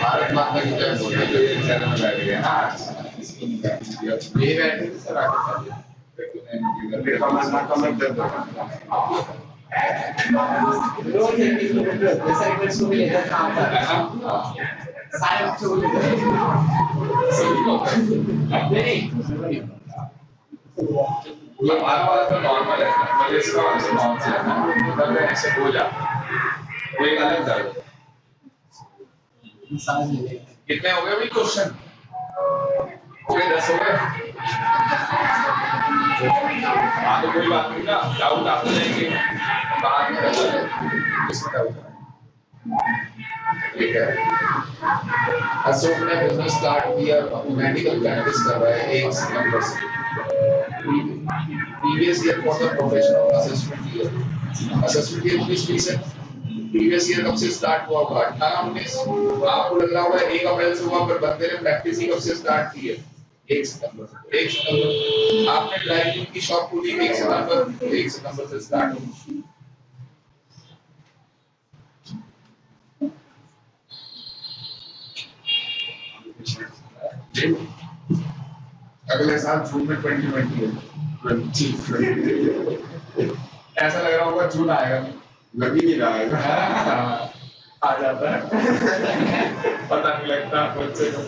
भारत माता की जय बोलते चैनल में बैठ गए ना, ये बैठे सर आगे कमेंट कर दो। सारे बच्चों को हमारा वाला तो नॉर्मल है, मतलब इसका वाला नॉर्मल है ना, मतलब ऐसे हो जा, वो एक अलग दर्द। कितने हो गए भाई क्वेश्चन? हो गए 10 हो गए। हाँ तो कोई बात नहीं ना, डाउट आते जाएंगे बाद में, इसमें डाउट ठीक है। अशोक ने बिजनेस स्टार्ट किया, मेडिकल प्रैक्टिस कर रहा है 1 सितंबर से। Previous year for the professional assessment year. Assessment year किस फीस है? प्रीवियस ईयर कब से स्टार्ट हुआ होगा? 18-19। आपको लग रहा होगा 1 अप्रैल से हुआ, पर बंदे ने प्रैक्टिस ही कब से स्टार्ट की है? 1 सितंबर। 1 सितंबर आपने ड्राई क्लीन की शॉप खोली 1 सितंबर, 1 सितंबर से स्टार्ट हुई। अगले साल जून में 2020 है। ऐसा लग रहा होगा जून आएगा, लग ही नहीं रहा है। आ जाता है पता नहीं लगता बच्चे को।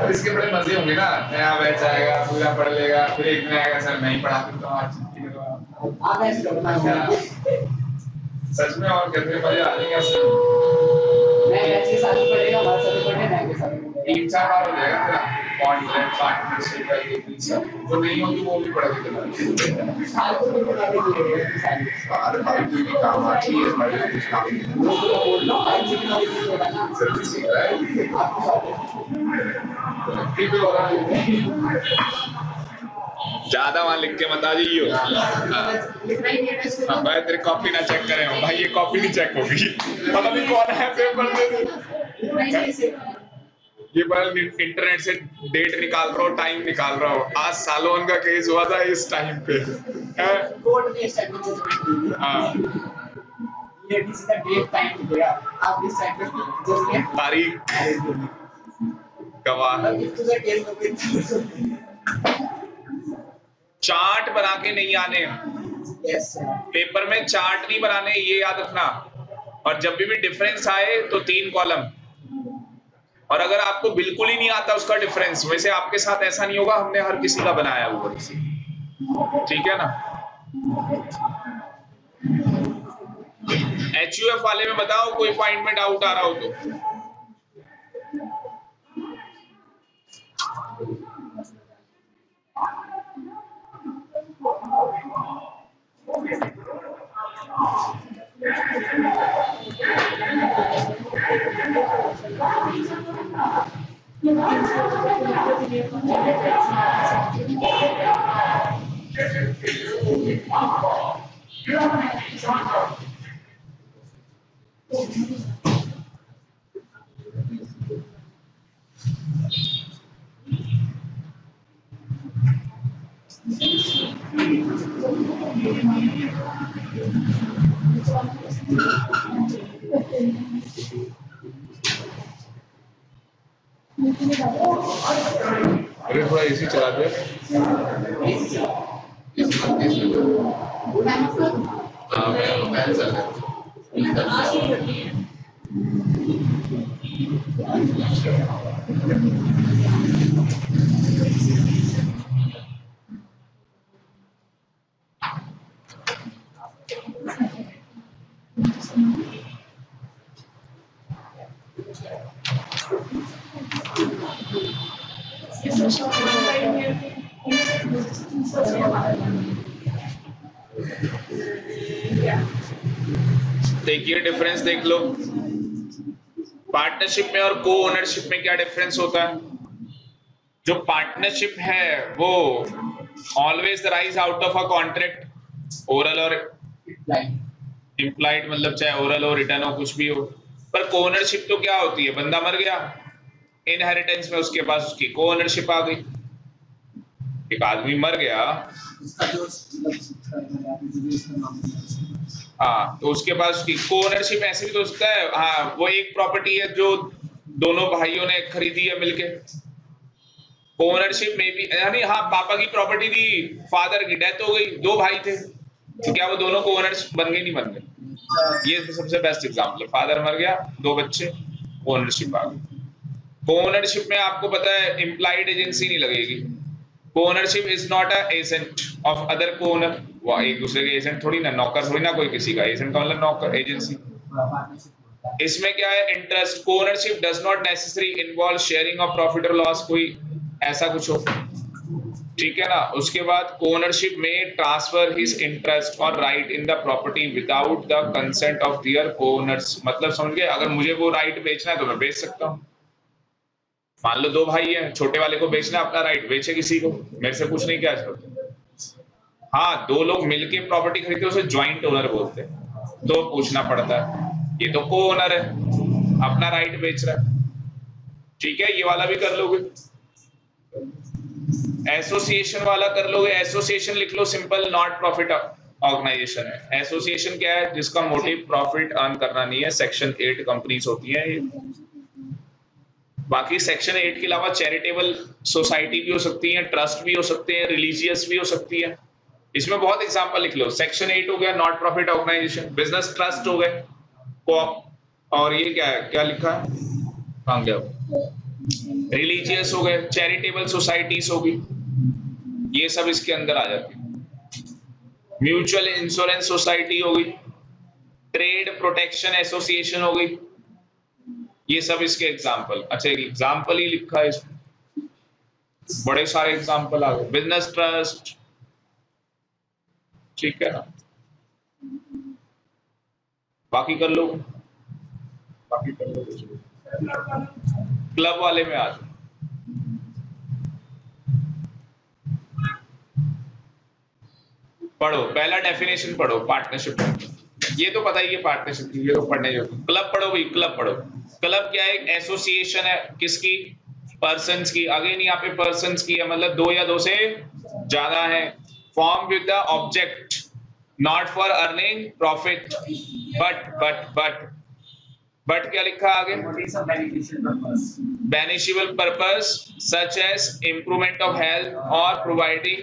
इसके बड़े मजे होंगे ना, नया बैच आएगा, पूरा पढ़ लेगा, फिर एक में आएगा सर नहीं पढ़ा तो आज छुट्टी करो। सच में और कितने मजे आ जाएंगे सर। मैं बैच के साथ ही पढ़ेगा, हमारे साथ ही पढ़े, मैं के साथ ही पढ़ेगा। 3-4 बार हो जाएगा तेरा कॉन्ट्रैक्ट पार्टनरशिप का ये सब जो नहीं होगी वो भी पढ़ा के देना। साल को भी पढ़ा के दिए अरे भाई तू भी काम अच्छी है, भाई कुछ काम नहीं है। वो तो बोल रहा हूँ आज की नॉलेज होगा ना जल्दी सीख रहा है ठीक हो रहा है। ज्यादा वहां लिख के मत आ जाइयो। लिखना ही नहीं है इसको। हाँ भाई तेरी कॉपी ना चेक करें भाई, ये कॉपी नहीं चेक होगी, पता नहीं कौन है पेपर दे दे। लिखना ही नहीं है। ये बल इंटरनेट से डेट निकाल रहा हो, टाइम निकाल रहा हो। आज सालोन का केस हुआ था इस टाइम पे कोर्ट में स्टेटमेंट हाँ ये किसी का डेट टाइम दिया, आप इस टाइम पे जस्ट ये तारीख गवाह। इफ टू द केस में चार्ट बना के नहीं आने, यस सर। पेपर में चार्ट नहीं बनाने, ये याद रखना। और जब भी डिफरेंस आए तो 3 कॉलम, और अगर आपको बिल्कुल ही नहीं आता उसका डिफरेंस, वैसे आपके साथ ऐसा नहीं होगा, हमने हर किसी का बनाया हुआ, ठीक है ना। HUF वाले में बताओ कोई पॉइंट में डाउट आ रहा हो तो। अरे थोड़ा एसी चला दे। देखिए डिफरेंस देख लो, पार्टनरशिप में और को ओनरशिप में क्या डिफरेंस होता है। जो पार्टनरशिप है वो always rise out of a contract, oral और इम्प्लाइड, मतलब चाहे ओरल हो रिटर्न हो कुछ भी हो। पर को ओनरशिप तो क्या होती है, बंदा मर गया, इनहेरिटेंस में उसके पास उसकी को ओनरशिप आ गई। एक आदमी मर गया हाँ, तो उसके पास उसकी को ओनरशिप ऐसे भी तो उसका है। हाँ, वो एक प्रॉपर्टी है जो दोनों भाइयों ने खरीदी है मिलके। को ओनरशिप में भी यानी हाँ, पापा की प्रॉपर्टी थी, फादर की डेथ हो गई, 2 भाई थे, तो क्या वो दोनों को ओनर्स बन गए? नहीं बन गए। ये सबसे बेस्ट एग्जाम्पल है, फादर मर गया, 2 बच्चे, ओनरशिप आ गई। को ओनरशिप में आपको पता है इम्प्लाइड एजेंसी नहीं लगेगी, co-ownership is not a agent of other co-owner, वो एक दूसरे के एजेंट थोड़ी ना, नौकर थोड़ी ना कोई किसी का, एजेंट का मतलब नौकर, एजेंसी। इसमें क्या है, interest, co-ownership does not necessary involve sharing of profit और लॉस, कोई ऐसा कुछ हो, ठीक है ना। उसके बाद को-ओनरशिप में ट्रांसफर हिज इंटरेस्ट और right in the property without the consent of their co-owners, मतलब समझ गए, अगर मुझे वो राइट बेचना है तो मैं बेच सकता हूँ। मान लो दो भाई हैं, छोटे वाले को बेचना है अपना राइट, बेचे किसी को, मेरे से कुछ नहीं किया सकते। हाँ, दो लोग मिलके प्रॉपर्टी खरीदते उसे ज्वाइंट ओनर बोलते हैं, तो पूछना पड़ता है, ये तो को ओनर है, अपना राइट बेच रहा है, ठीक है। ये वाला भी कर लोगे, एसोसिएशन वाला कर लोगे, एसोसिएशन लिख लो सिंपल, नॉट प्रॉफिट ऑर्गेनाइजेशन है। एसोसिएशन क्या है, जिसका मोटिव प्रॉफिट अर्न करना नहीं है, सेक्शन 8 कंपनीज होती है ये। बाकी सेक्शन 8 के अलावा चैरिटेबल सोसाइटी भी हो सकती है, ट्रस्ट भी हो सकते हैं, रिलीजियस भी हो सकती है। इसमें बहुत एग्जांपल लिख लो, सेक्शन 8 हो गया not profit organisation, business trust हो गए, और ये क्या है, क्या लिखा है, कहां गया, रिलीजियस हो गए, चैरिटेबल सोसाइटीज होगी, ये सब इसके अंदर आ जाती है। म्यूचुअल इंश्योरेंस सोसाइटी होगी, ट्रेड प्रोटेक्शन एसोसिएशन हो गई, ये सब इसके एग्जाम्पल। अच्छा, एक एग्जाम्पल ही लिखा है इसमें, बड़े सारे एग्जाम्पल आ गए, बिजनेस ट्रस्ट, ठीक है ना। बाकी कर लो, बाकी कर लो, क्लब वाले में आ जाओ। पढ़ो, पहला डेफिनेशन पढ़ो पार्टनरशिप, ये तो पता ही है पार्टनरशिप, ये तो पढ़ने जो। क्लब पढ़ो भाई, क्लब पढ़ो। क्लब क्या है, एक एसोसिएशन है, किसकी, पर्सन्स की। अगेन यहाँ पे पर्सन्स की है, मतलब दो या दो से ज्यादा है। Form with the object not for earning profit but क्या लिखा आगे, beneficial purpose such as improvement of health और providing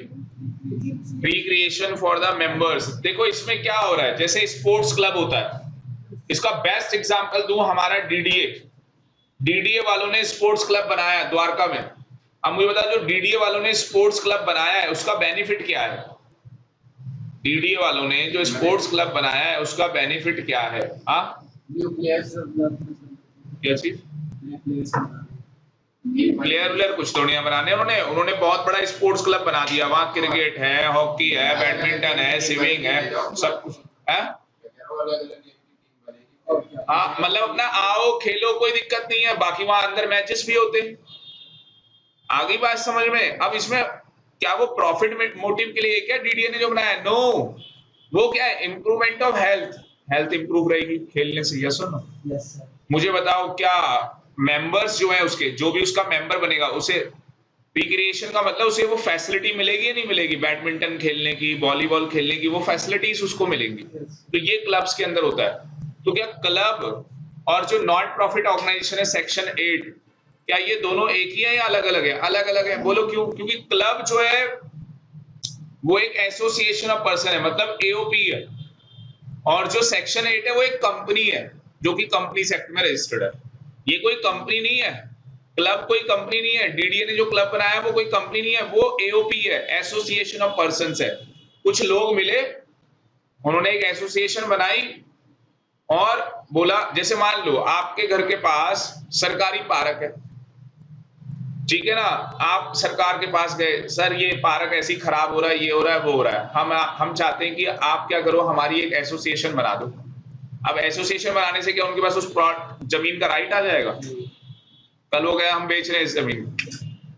recreation for the members. देखो इसमें क्या हो रहा है, जैसे स्पोर्ट्स क्लब होता है, इसका बेस्ट एग्जांपल दूं, हमारा डीडीए वालों ने स्पोर्ट्स क्लब बनाया द्वारका में। अब मुझे बता, जो डीडीए वालों ने स्पोर्ट्स क्लब बनाया है उसका बेनिफिट क्या है, डीडीए वालों ने जो स्पोर्ट्स क्लब बनाया है उसका बेनिफिट क्या है। हाँ, क्या चीज, प्लेयर कुछ तो नहीं बनाने, उन्होंने बहुत बड़ा स्पोर्ट्स क्लब बना दिया, वहां क्रिकेट है, हॉकी है, बैडमिंटन है, स्विमिंग है, सब कुछ है। हाँ, मतलब अपना आओ खेलो, कोई दिक्कत नहीं है, बाकी वहां अंदर मैचेस भी होते हैं। आगे बात समझ में। अब इसमें क्या वो प्रॉफिट मोटिव के लिए क्या डीडीए ने जो बनाया, नो, वो क्या है, इंप्रूवमेंट ऑफ हेल्थ इंप्रूव रहेगी खेलने से, यस और नो। मुझे बताओ, क्या मेंबर्स जो है उसके, जो भी उसका मेंबर बनेगा, उसे रिक्रिएशन का मतलब उसे वो फैसिलिटी मिलेगी या नहीं मिलेगी, बैडमिंटन खेलने की, वॉलीबॉल खेलने की, वो फैसिलिटीज उसको मिलेंगी। तो ये क्लब्स के अंदर होता है। तो क्या क्लब और जो नॉट प्रॉफिट ऑर्गेनाइजेशन है सेक्शन 8, क्या ये दोनों एक ही है या अलग अलग है? अलग अलग है। बोलो क्यों? क्योंकि क्लब जो है वो एक एसोसिएशन ऑफ पर्सन है, मतलब एओपी है, और जो सेक्शन 8 है वो एक कंपनी है जो कि कंपनीज एक्ट में रजिस्टर्ड है। ये कोई कंपनी नहीं है, क्लब कोई कंपनी नहीं है। डीडीए ने जो क्लब बनाया है वो कोई कंपनी नहीं है, वो एओपी है, एसोसिएशन ऑफ पर्संस है। कुछ लोग मिले, उन्होंने एक एसोसिएशन बनाई और बोला, जैसे मान लो आपके घर के पास सरकारी पार्क है, ठीक है ना, आप सरकार के पास गए, सर ये पार्क ऐसी खराब हो रहा है, ये हो रहा है, वो हो रहा है, हम चाहते हैं कि आप क्या करो, हमारी एक एसोसिएशन बना दो। अब एसोसिएशन बनाने से क्या उनके पास उस जमीन का राइट आ जाएगा? कल हो गया हम बेच रहे हैं इस जमीन,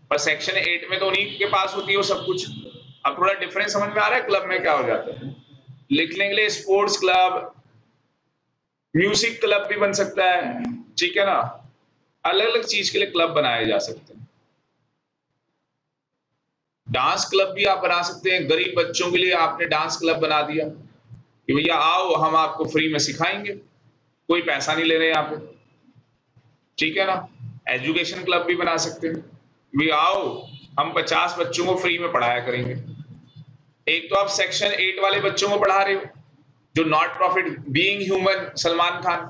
पर सेक्शन 8 में तो उन्हीं के पास होती है वो सब कुछ। अब थोड़ा डिफरेंस समझ में आ रहा है क्लब में क्या हो जाता है। लिखने के लिए स्पोर्ट्स क्लब, म्यूजिक क्लब भी बन सकता है, ठीक है ना, अलग अलग चीज के लिए क्लब बनाए जा सकते हैं। डांस क्लब भी आप बना सकते हैं। गरीब बच्चों के लिए आपने डांस क्लब बना दिया कि भैया आओ हम आपको फ्री में सिखाएंगे, कोई पैसा नहीं ले रहे यहाँ पे, ठीक है ना। एजुकेशन क्लब भी बना सकते हैं, भैया आओ हम 50 बच्चों को फ्री में पढ़ाया करेंगे। एक तो आप सेक्शन 8 वाले बच्चों को पढ़ा रहे हो जो not profit, being human, Salman Khan,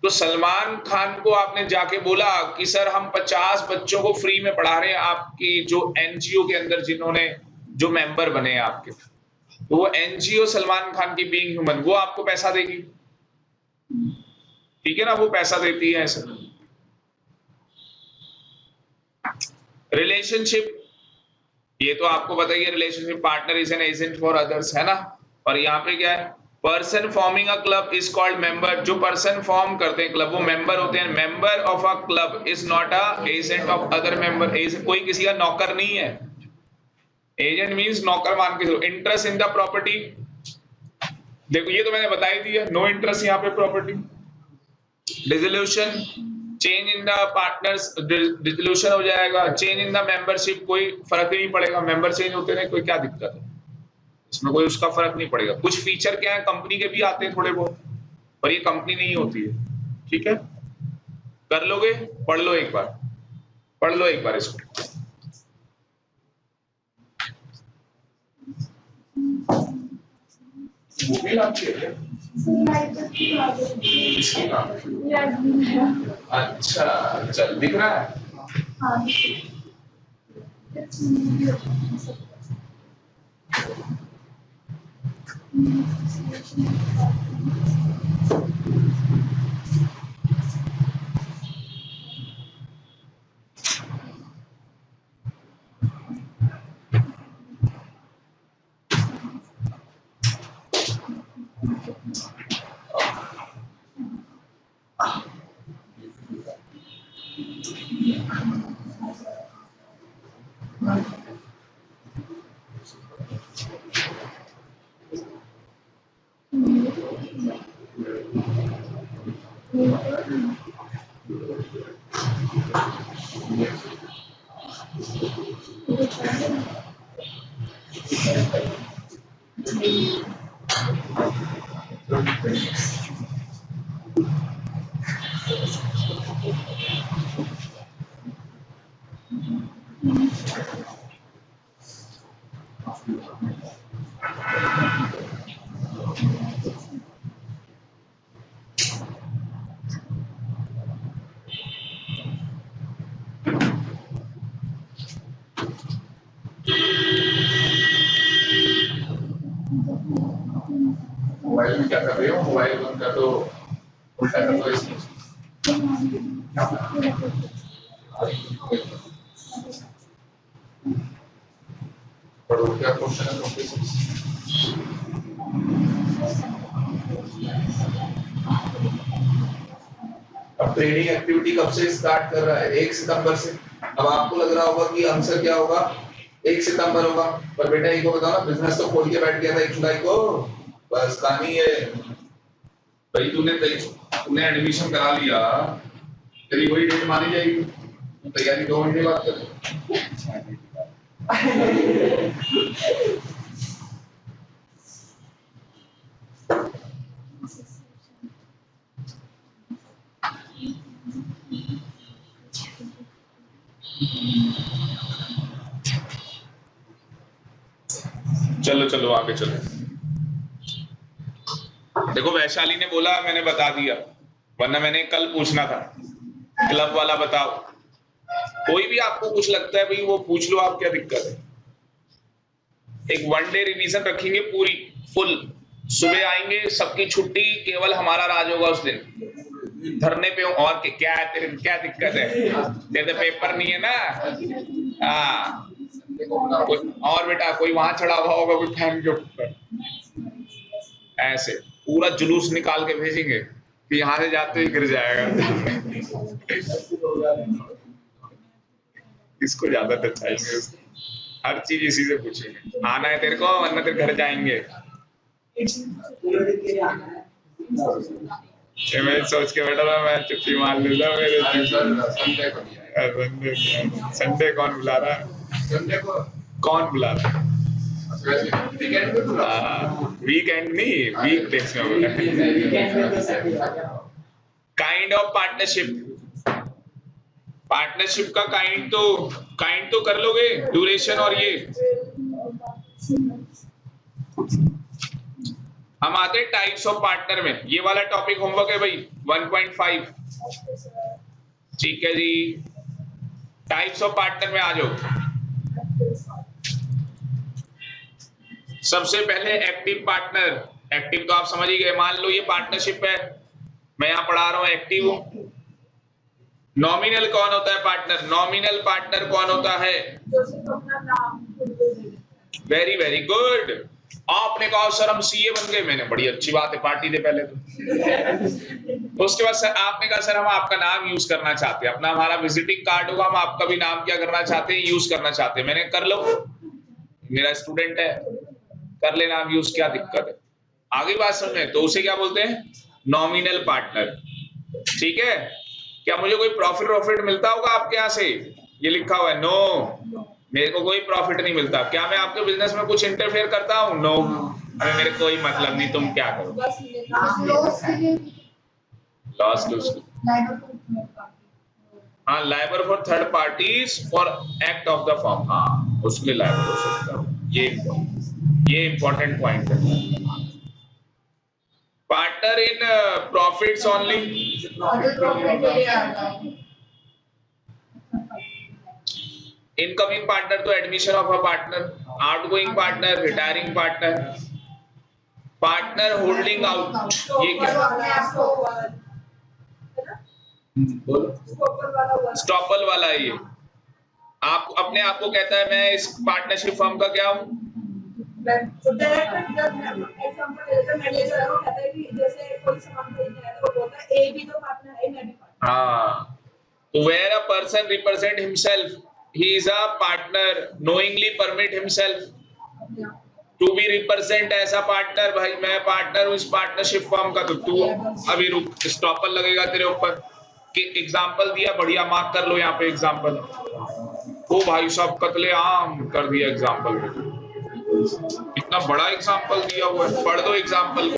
तो सलमान खान को आपने जाके बोला कि सर हम 50 बच्चों को फ्री में पढ़ा रहे हैं आपकी जो एनजीओ के अंदर जिन्होंने जो मेंबर बने हैं आपके, तो वो एनजीओ सलमान खान की बीइंग ह्यूमन वो आपको पैसा देगी, ठीक है ना, वो पैसा देती है ऐसे। रिलेशनशिप, ये तो आपको पता ही है, relationship partner is an agent for others, है ना। और यहाँ पे क्या है, person forming a club is called member. जो पर्सन फॉर्म करते हैं क्लब वो मेंबर होते हैं। Member of a club is not a agent of other member. कोई किसी का नौकर नहीं है। एजेंट मींस नौकर मान के चलो। इंटरेस्ट इन द प्रॉपर्टी, देखो ये तो मैंने बता ही दिया, नो इंटरेस्ट यहाँ पे property. Dissolution, change in the partners, dissolution हो जाएगा। चेंज इन द मेंबरशिप, कोई फर्क ही नहीं पड़ेगा, मेंबर चेंज होते रहे, कोई क्या दिक्कत है इसमें, कोई उसका फर्क नहीं पड़ेगा। कुछ फीचर क्या है, कंपनी के भी आते हैं थोड़े बहुत, पर ये कंपनी नहीं होती है, ठीक है। कर लोगे, पढ़ लो एक बार, पढ़ लो एक बार इसको। इसकी नाम, अच्छा चल, दिख रहा है। मोबाइल में क्या कर रहे हो, मोबाइल बंद कर दो, उल्टा कर दो इसमें। पढ़ो, क्या क्वेश्चन है 26? अब ट्रेडिंग एक्टिविटी कब से स्टार्ट कर रहा है? 1 सितंबर से। अब आपको लग रहा होगा कि आंसर क्या होगा, 1 सितंबर होगा, पर बेटा इनको बताओ ना, बिजनेस तो खोल के बैठ गया था 1 जुलाई को, बस कहानी है भाई। तूने एडमिशन करा लिया, तेरी वही डेट मानी जाएगी, तैयारी 2 महीने बाद कर। चलो चलो आगे चलो। देखो वैशाली ने बोला, मैंने बता दिया, वरना मैंने कल पूछना था, क्लब वाला बताओ। कोई भी आपको कुछ लगता है भाई वो पूछ लो आप, क्या दिक्कत है। एक 1 डे रिवीजन रखेंगे पूरी फुल, सुबह आएंगे, सबकी छुट्टी, केवल हमारा राज होगा उस दिन, धरने पे और क्या है, तेरे क्या दिक्कत है, तेरे पेपर नहीं है ना। हाँ और बेटा कोई वहां चढ़ा हुआ होगा कोई फैन के ऊपर, ऐसे पूरा जुलूस निकाल के भेजेंगे कि यहाँ से जाते ही गिर जाएगा। किसको ज्यादा टचाएंगे, हर चीज इसी से पूछेंगे, आना है तेरे को वरना तेरे घर जाएंगे। मैं सोच के बैठा था, मैं छुट्टी मार लूंगा मेरे संडे कौन बुला रहा है, संडे को कौन बुला रहा है, वीकेंड नहीं वीक डेज में बोला। काइंड ऑफ पार्टनरशिप, पार्टनरशिप का काइंड तो कर लोगे, ड्यूरेशन और ये। हम आते हैं टाइप्स ऑफ पार्टनर में। ये वाला टॉपिक होमवर्क है भाई 1.5। Okay, sir. ठीक है जी, टाइप्स ऑफ पार्टनर में आ जाओ। Okay, sir. सबसे पहले एक्टिव पार्टनर। एक्टिव तो आप समझ ही गए, मान लो ये पार्टनरशिप है, मैं यहां पढ़ा रहा हूं एक्टिव। नॉमिनल कौन होता है पार्टनर? नॉमिनल पार्टनर कौन होता है? जो सिर्फ अपना नाम खुद को दे देता है। Very very good. आपने कहा सर हम सीए बन गए, मैंने बड़ी अच्छी बात है, पार्टी दे पहले तो उसके बाद सर आपने कहा सर हम आपका नाम यूज करना चाहते हैं, अपना हमारा विजिटिंग कार्ड होगा, हम आपका भी नाम क्या करना चाहते हैं, यूज करना चाहते हैं। मैंने कर लो, मेरा स्टूडेंट है, कर ले नाम यूज, क्या दिक्कत है? आगे बात समझ में, तो उसे क्या बोलते हैं? Nominal partner. ठीक है, क्या मुझे कोई प्रॉफिट मिलता होगा आपके यहाँ से? ये लिखा हुआ है नो, मेरे को कोई प्रॉफिट नहीं मिलता। क्या मैं आपके बिजनेस में कुछ इंटरफेयर करता हूँ? नो, अरे मेरे कोई मतलब नहीं, तुम क्या करो। बस लॉस हाँ, liable for third parties for act of the firm, हाँ उसके लाइबर हो सकता है। ये इंपॉर्टेंट पॉइंट है। Partner in profits only. Incoming partner तो admission of a partner, outgoing partner, retiring partner, partner holding out. ये क्या? बोलो। स्टॉपल वाला है ये। आप अपने आप को कहता है मैं इस पार्टनरशिप फर्म का क्या हूँ? हाँ, तो where a person represent himself, he is a partner, knowingly permit himself to be represent as a partner। भाई मैं पार्टनर हूँ इस पार्टनरशिप फर्म का, तो तू अभी रुक, स्टॉपल लगेगा तेरे ऊपर। कि एग्जाम्पल दिया, बढ़िया मार्क कर लो यहाँ पे एग्जाम्पल। ओ भाई साहब कतले आम कर दिया एग्जाम्पल में, इतना बड़ा एग्जाम्पल दिया हुआ है, पढ़ दो एग्जाम्पल को।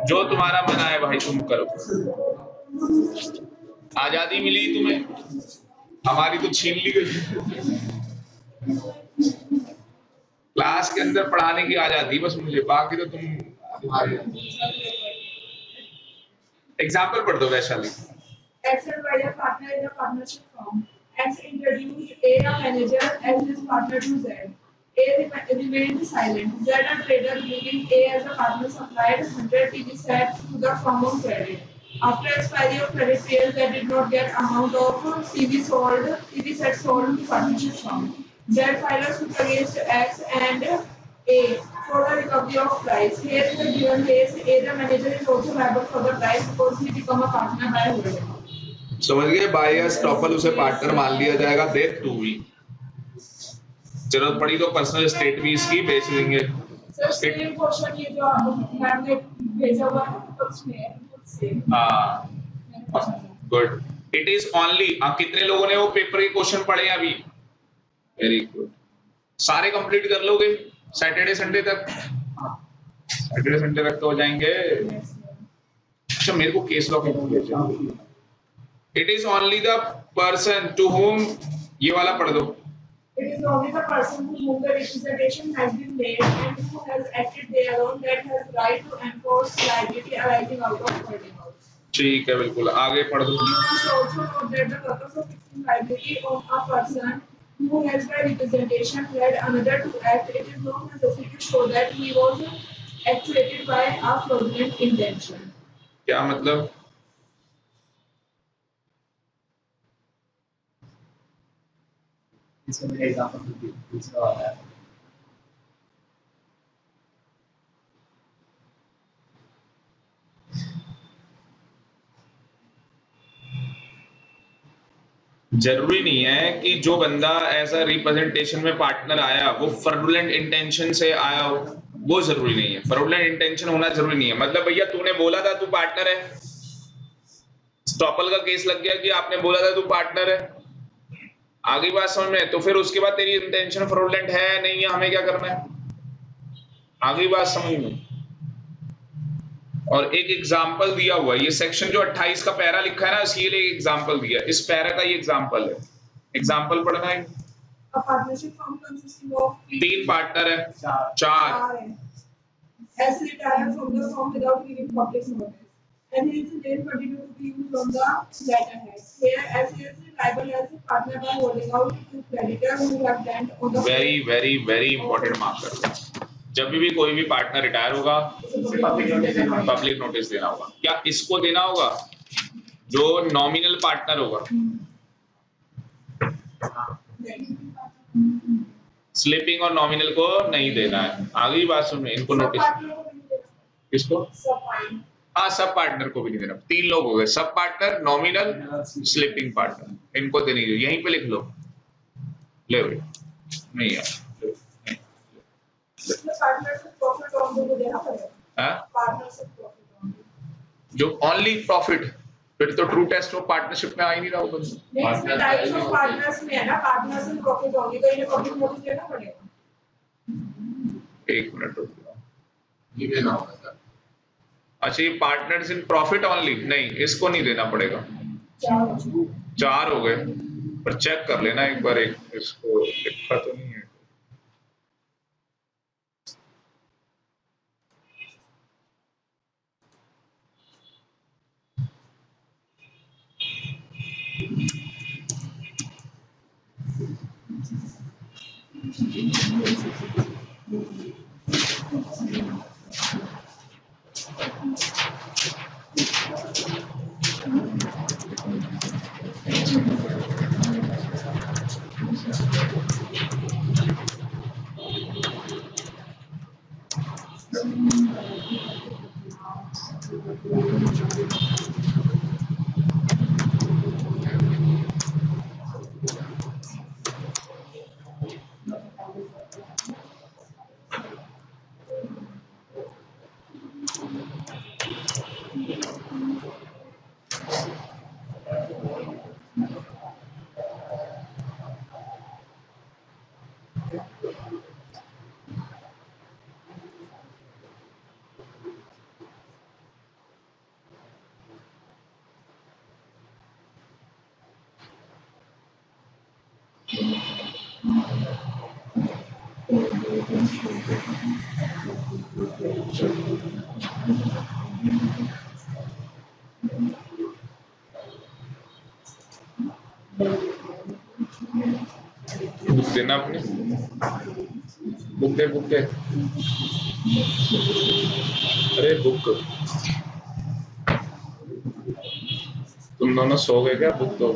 जो तुम्हारा मन आए भाई तुम करो। आजादी मिली तुम्हें, हमारी तो छीन ली गई। क्लास के अंदर पढ़ाने की आजादी बस मुझे, बाकी तो तुम एग्जाम्पल पढ़ दो। Vaishali partner in a partnership firm. X introduced A, a manager, as his partner to Z. A remained silent. Z, a trader, believing A as a partner, supplied 100 TV sets to the firm on credit. After expiry of credit period, they did not get amount of TV sets sold to partnership firm. Z filed a suit against X and A for the recovery of price. Here in the given case, A, the manager, is also liable for the price because he become a partner by holding. समझ गए? Bye estoppel उसे partner मान लिया जाएगा, देख तू भी जरूरत पड़ी तो पर्सनल स्टेट भी इसकी बेच देंगे। सर सेम क्वेश्चन ये जो मैम ने भेजा हुआ है उसमें हाँ गुड। इट इज ओनली, कितने लोगों ने वो पेपर के क्वेश्चन पढ़े अभी? वेरी गुड, सारे कंप्लीट कर लोगे सैटरडे संडे तक? सैटरडे संडे तक तो हो जाएंगे। अच्छा मेरे को केस लॉ भेजा। It is only the person to whom, ये वाला पढ़ दो। It is only the person to whom the representation has been made and who has acted thereon that has right to enforce liability arising out of holding out. ठीक है, बिल्कुल आगे पढ़ दो। You must also note that the purpose of fixing liability of a person who has by representation led another to act, it is not necessary to show that he was actuated by a fraudulent intention. क्या मतलब? इसमें मेरा example दूसरा वाला है। जरूरी नहीं है कि जो बंदा ऐसा रिप्रेजेंटेशन में पार्टनर आया वो फ्रॉडुलेंट इंटेंशन से आया हो, वो जरूरी नहीं है। फ्रॉडुलेंट इंटेंशन होना जरूरी नहीं है। मतलब भैया तूने बोला था तू पार्टनर है, स्टॉपल का केस लग गया कि आपने बोला था तू पार्टनर है, आगे बात समझ में, तो फिर उसके बाद तेरी इंटेंशन फ्रॉडुलेंट है नहीं है, हमें क्या करना है? आगे बात समझ में। और एक एग्जाम्पल दिया हुआ है, ये सेक्शन जो 28 का पैरा लिखा है ना, इसके लिए एग्जाम्पल दिया, इस पैरा का ये एग्जाम्पल है। एग्जाम्पल पढ़ना है। A partnership firm consisting of 3 partner है, 4 as retired from the firm without giving public notice, and his name continue to be used on the letterhead. Here, as he is liable as a partner by holding out to creditors who have lent on the very important marker. जब भी कोई भी partner retire होगा public notice देना होगा। क्या इसको देना होगा जो नॉमिनल पार्टनर होगा? स्लीपिंग और नॉमिनल को नहीं देना है। आगे बात सुन, इनको नोटिस किसको? हाँ, सब पार्टनर को भी नहीं देना। 3 लोग हो गए, sub partner, nominal, sleeping partner, इनको देनी है। यहीं पे लिख लो, ले भाई, नहीं यार, जो ओनली प्रॉफिट, फिर तो ट्रू टेस्ट ऑफ पार्टनरशिप में आ ही नहीं रहा होगा। टाइप्स ऑफ पार्टनर्स में है ना, पार्टनर्स इन प्रॉफिट ओनली, तो इन्हें पब्लिक नोटिस देना पड़ेगा। 1 मिनट रुक जाओ, ये देना होगा सर। अच्छा, ये पार्टनर्स इन प्रॉफिट ओनली, नहीं, इसको नहीं देना पड़ेगा। 4 हो गए, पर चेक कर लेना एक बार, एक इसको लिखा तो नहीं है। बुक देना अपने, बुक दे, अरे बुक, तुम दोनों सो गए क्या? बुक दो।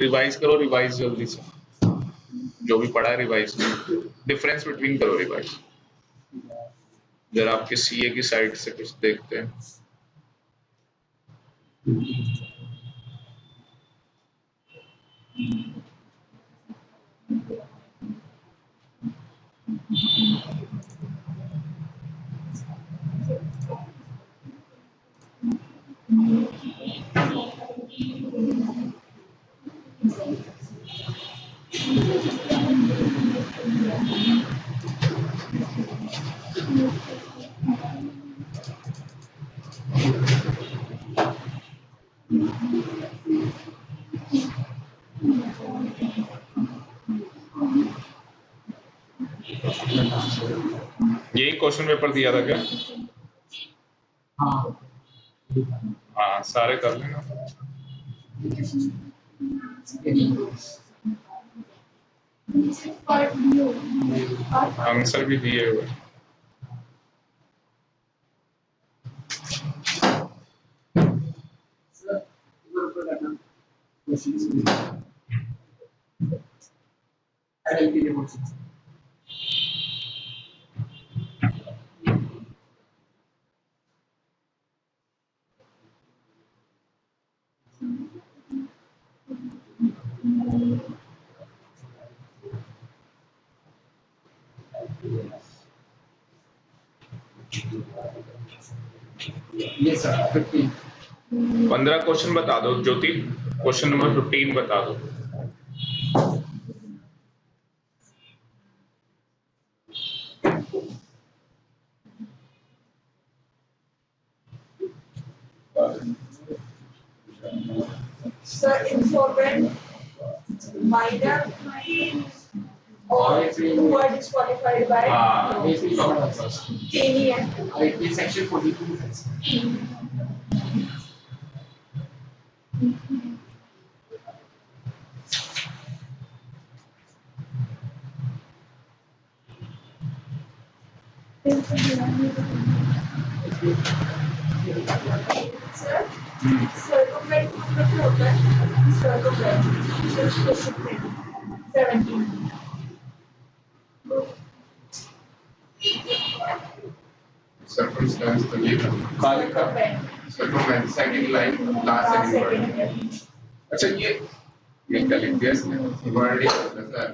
रिवाइज करो, रिवाइज जल्दी से, जो भी पढ़ा है रिवाइज करो, डिफरेंस बिटवीन करो रिवाइज। जरा आपके सीए की साइड से कुछ देखते हैं। यही क्वेश्चन पेपर दिया था क्या? हाँ हाँ, सारे कर लेना। आंसर भी दिए हुए। सर ऊपर करना क्वेश्चंस एलपी के क्वेश्चंस ये सर 15 15 क्वेश्चन बता दो ज्योति, क्वेश्चन नंबर 15 बता दो। Sir, insolvent minor or who are disqualified by AP covered first any act. IP section 42 defense Sir, circumvent मतलब होता है circumvent, discipline 17. सर्कमस्टेंस तो ये था। Circumstance second line last second word. अच्छा ये क्या लिख दिया इसने? वर्ड ही ऐसा है।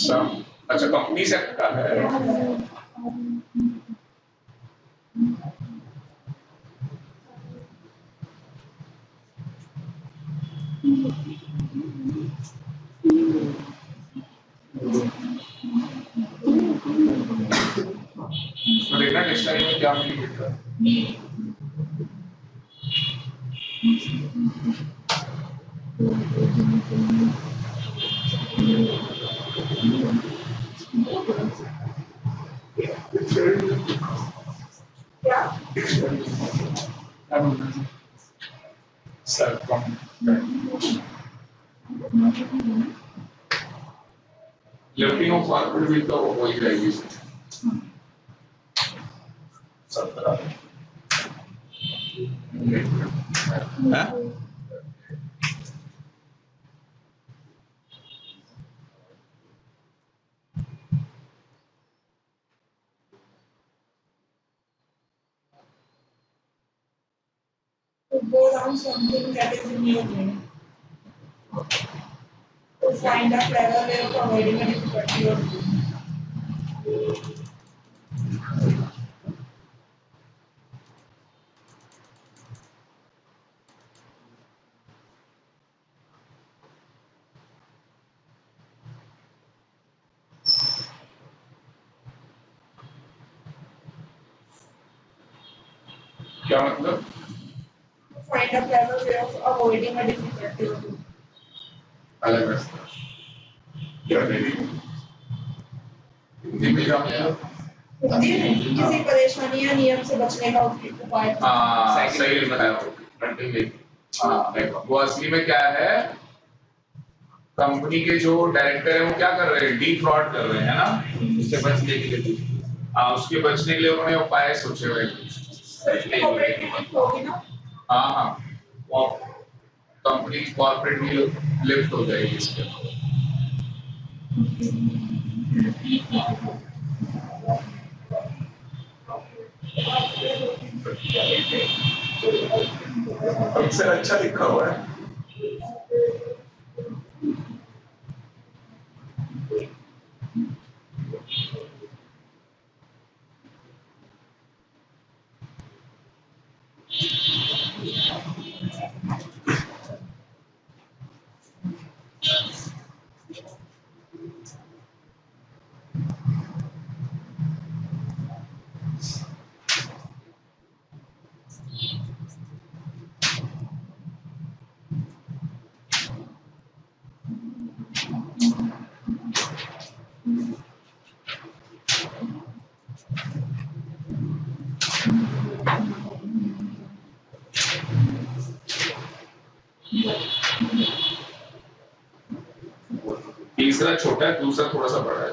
सम, अच्छा कंपनी सेक्टर का है। रेना डिक्शनरी में क्या मीनिंग लिख रहा है? क्या? लेफ्टिंग ऑफ फॉरवर्ड भी तो वही रहेगी। 17 हाँ? To go around something that is in your way. To find a clever way of avoiding a difficulty or doing. क्या मतलब? Find a clever way of avoiding a difficulty. अलग रास्ता क्या मेरी हिंदी में क्या मतलब? हिंदी में किसी परेशानी या नियम से बचने का उपाय। हाँ सही बताया वो। हाँ देखो वो असली में क्या है, कंपनी के जो डायरेक्टर है वो क्या कर रहे हैं, डीफ्रॉड कर रहे हैं ना, उससे बचने के लिए। हाँ उसके बचने के लिए उन्होंने उपाय सोचे हुए हैं। हाँ हाँ कंपनी की कॉर्पोरेट भी लिफ्ट हो जाएगी इसके। अक्सर अच्छा लिखा हुआ है। तीसरा छोटा है, दूसरा थोड़ा सा बड़ा है।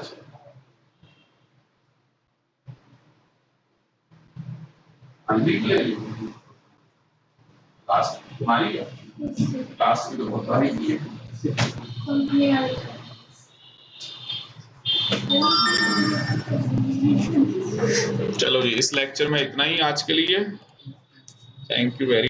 लास्ट तुम्हारी है, लास्ट की तो बहुत सारी की है। चलो जी इस लेक्चर में इतना ही आज के लिए। Thank you very